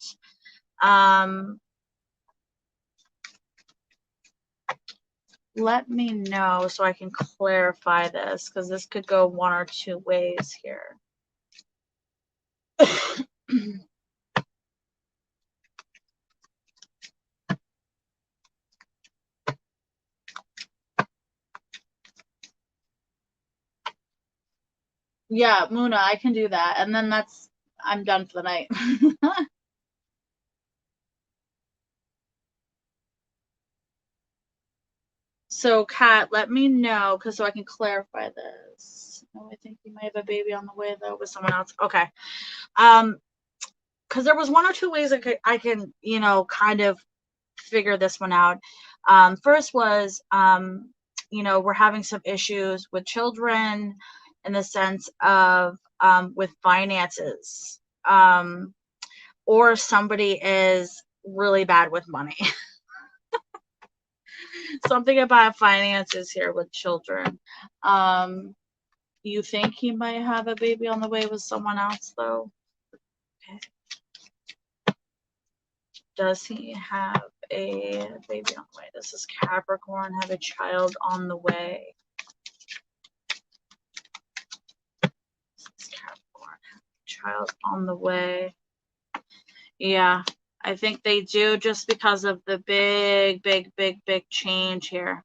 Let me know so I can clarify this, because this could go one or two ways here. Yeah, Muna, I can do that. And then I'm done for the night. So, Kat, let me know, so I can clarify this. Oh, I think you might have a baby on the way, though, with someone else. Okay. Because there was one or two ways I can, kind of figure this one out. First was, we're having some issues with children in the sense of with finances, or somebody is really bad with money. Something about finances here with children. You think he might have a baby on the way with someone else, though? Okay. Does he have a baby on the way? This is Capricorn, have a child on the way. This is Capricorn, child on the way. Yeah, I think they do, just because of the big change here.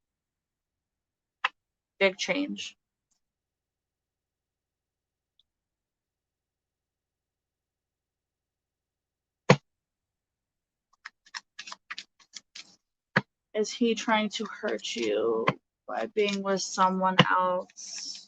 Big change. Is he trying to hurt you by being with someone else?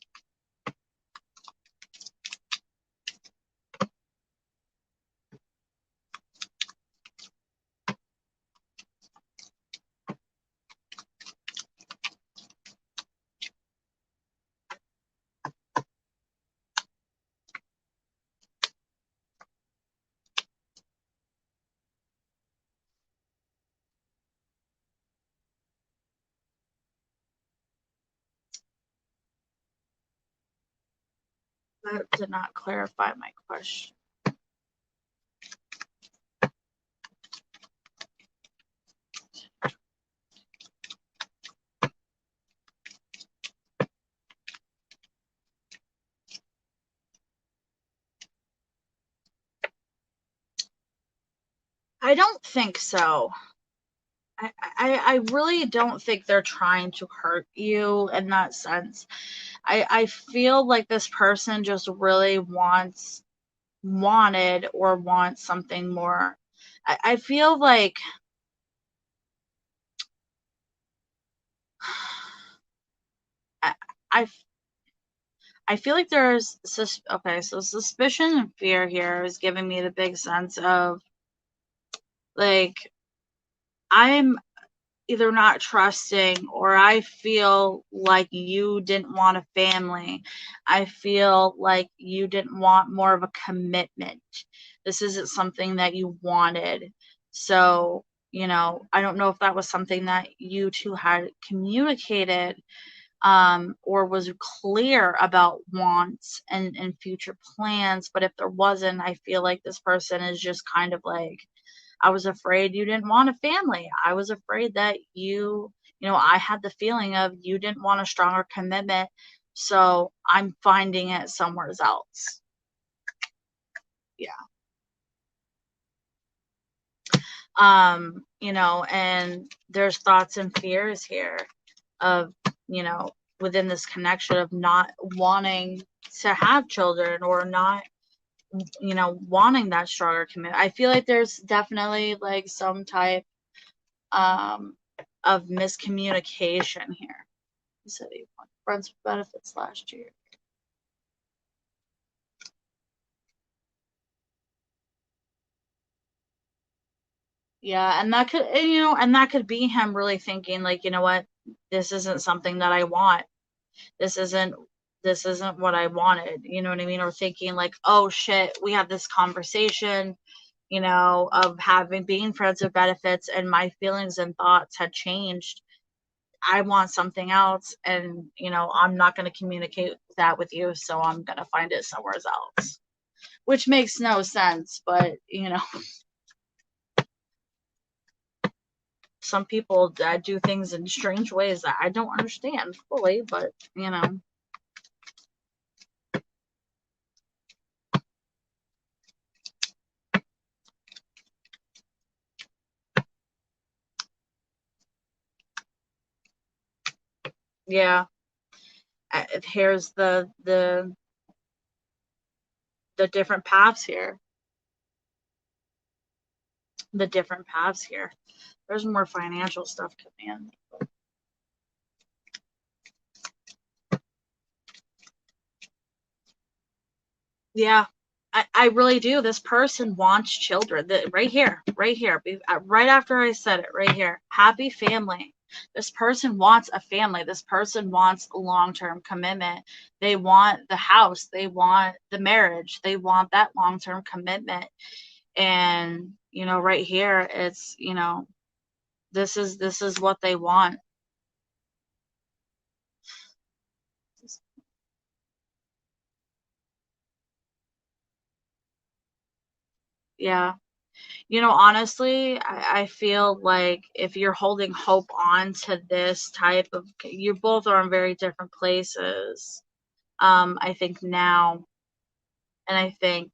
That did not clarify my question. I don't think so. I really don't think they're trying to hurt you in that sense. I feel like this person just really wants something more. I feel like I feel like there's okay, so suspicion and fear here is giving me the big sense of, like, I'm either not trusting, or I feel like you didn't want a family. I feel like you didn't want more of a commitment. This isn't something that you wanted. So, I don't know if that was something that you two had communicated, or was clear about wants and future plans. But if there wasn't, I feel like this person is just kind of like, I was afraid you didn't want a family. I was afraid that I had the feeling of you didn't want a stronger commitment. So I'm finding it somewhere else. Yeah. And there's thoughts and fears here of, within this connection of not wanting to have children, or not, wanting that stronger commitment. I feel like there's definitely like some type of miscommunication here. You said you want friends with benefits last year. Yeah, and that could be him really thinking, like, you know what, this isn't something that I want. This isn't what I wanted. You know what I mean? Or thinking like, oh shit, we had this conversation, of being friends with benefits, and my feelings and thoughts had changed. I want something else, and I'm not going to communicate that with you, so I'm going to find it somewhere else, which makes no sense. But some people do things in strange ways that I don't understand fully, but yeah. Here's the different paths here. The different paths here. There's more financial stuff coming in. Yeah, I really do. This person wants children. Right here, right after I said it, right here. Happy family. This person wants a family. This person wants a long-term commitment. They want the house. They want the marriage. They want that long-term commitment. And, right here, it's, this is what they want. Yeah. Honestly, I feel like if you're holding hope on to this type of, you both are in very different places. I think now, and I think,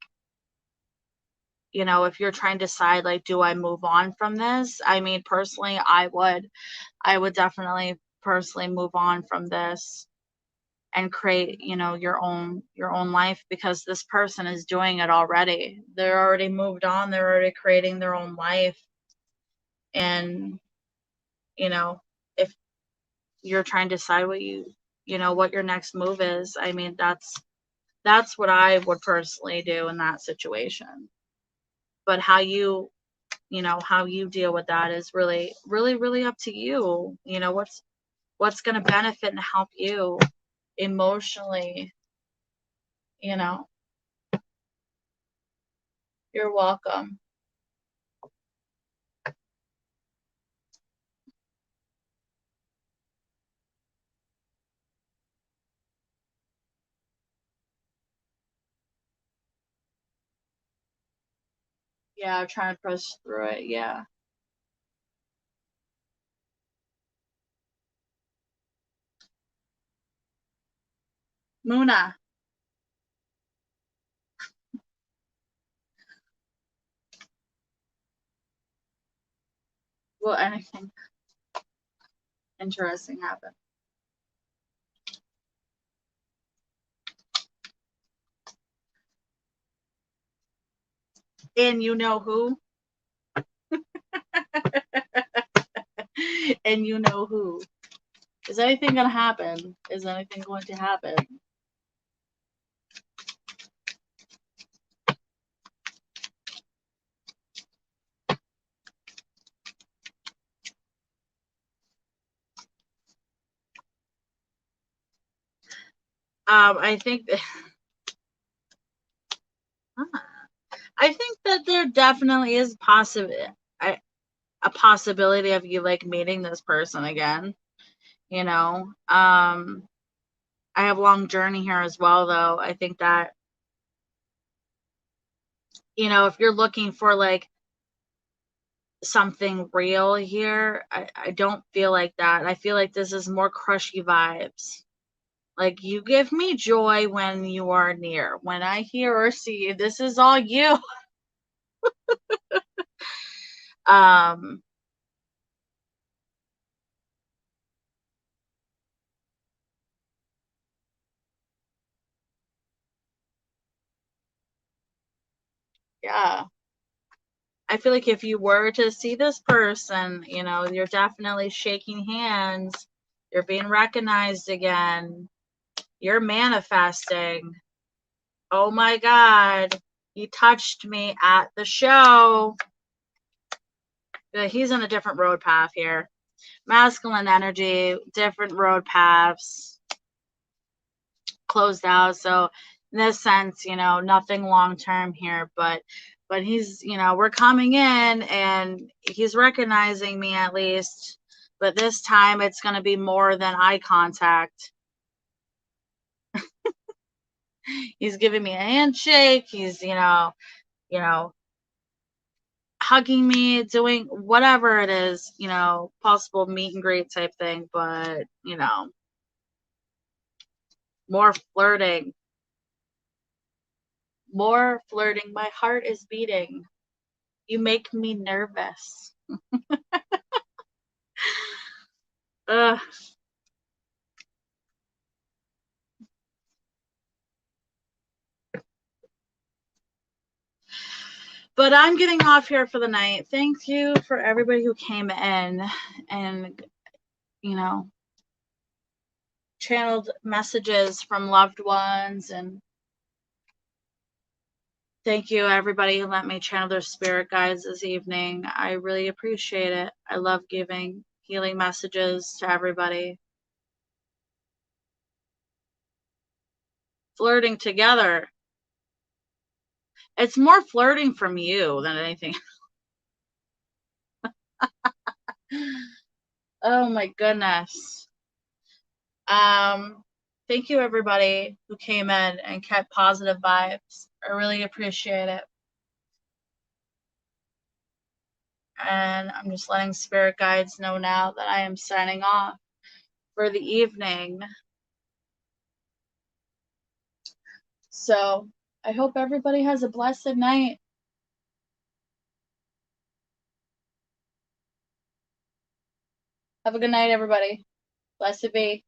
if you're trying to decide, like, do I move on from this? I mean, personally, I would definitely personally move on from this and create, your own life, because this person is doing it already. They're already moved on. They're already creating their own life. And if you're trying to decide what your next move is, I mean, that's what I would personally do in that situation. But how you deal with that is really, really, really up to you. What's going to benefit and help you emotionally. You're welcome. Yeah, I'm trying to push through it. Yeah. Muna. Will anything interesting happen? And you know who? And you know who? Is anything going to happen? Is anything going to happen? I think that, I think that there definitely is a possibility of you, like, meeting this person again. I have a long journey here as well, though. I think that, if you're looking for, like, something real here, I don't feel like that. I feel like this is more crushy vibes. Like, you give me joy when you are near. When I hear or see you, this is all you. um yeah. I feel like if you were to see this person, you're definitely shaking hands. You're being recognized again. You're manifesting. Oh my God. He touched me at the show. He's on a different road path here. Masculine energy, different road paths, closed out. So in this sense, nothing long term here, but he's, we're coming in and he's recognizing me at least. But this time it's going to be more than eye contact. He's giving me a handshake. He's, hugging me, doing whatever it is, possible meet and greet type thing. But, more flirting. More flirting. My heart is beating. You make me nervous. Ugh. But I'm getting off here for the night. Thank you for everybody who came in and, channeled messages from loved ones. And thank you, everybody who let me channel their spirit guides this evening. I really appreciate it. I love giving healing messages to everybody. Flirting together. It's more flirting from you than anything. Oh my goodness. Thank you, everybody who came in and kept positive vibes. I really appreciate it. And I'm just letting spirit guides know now that I am signing off for the evening. So I hope everybody has a blessed night. Have a good night, everybody. Blessed be.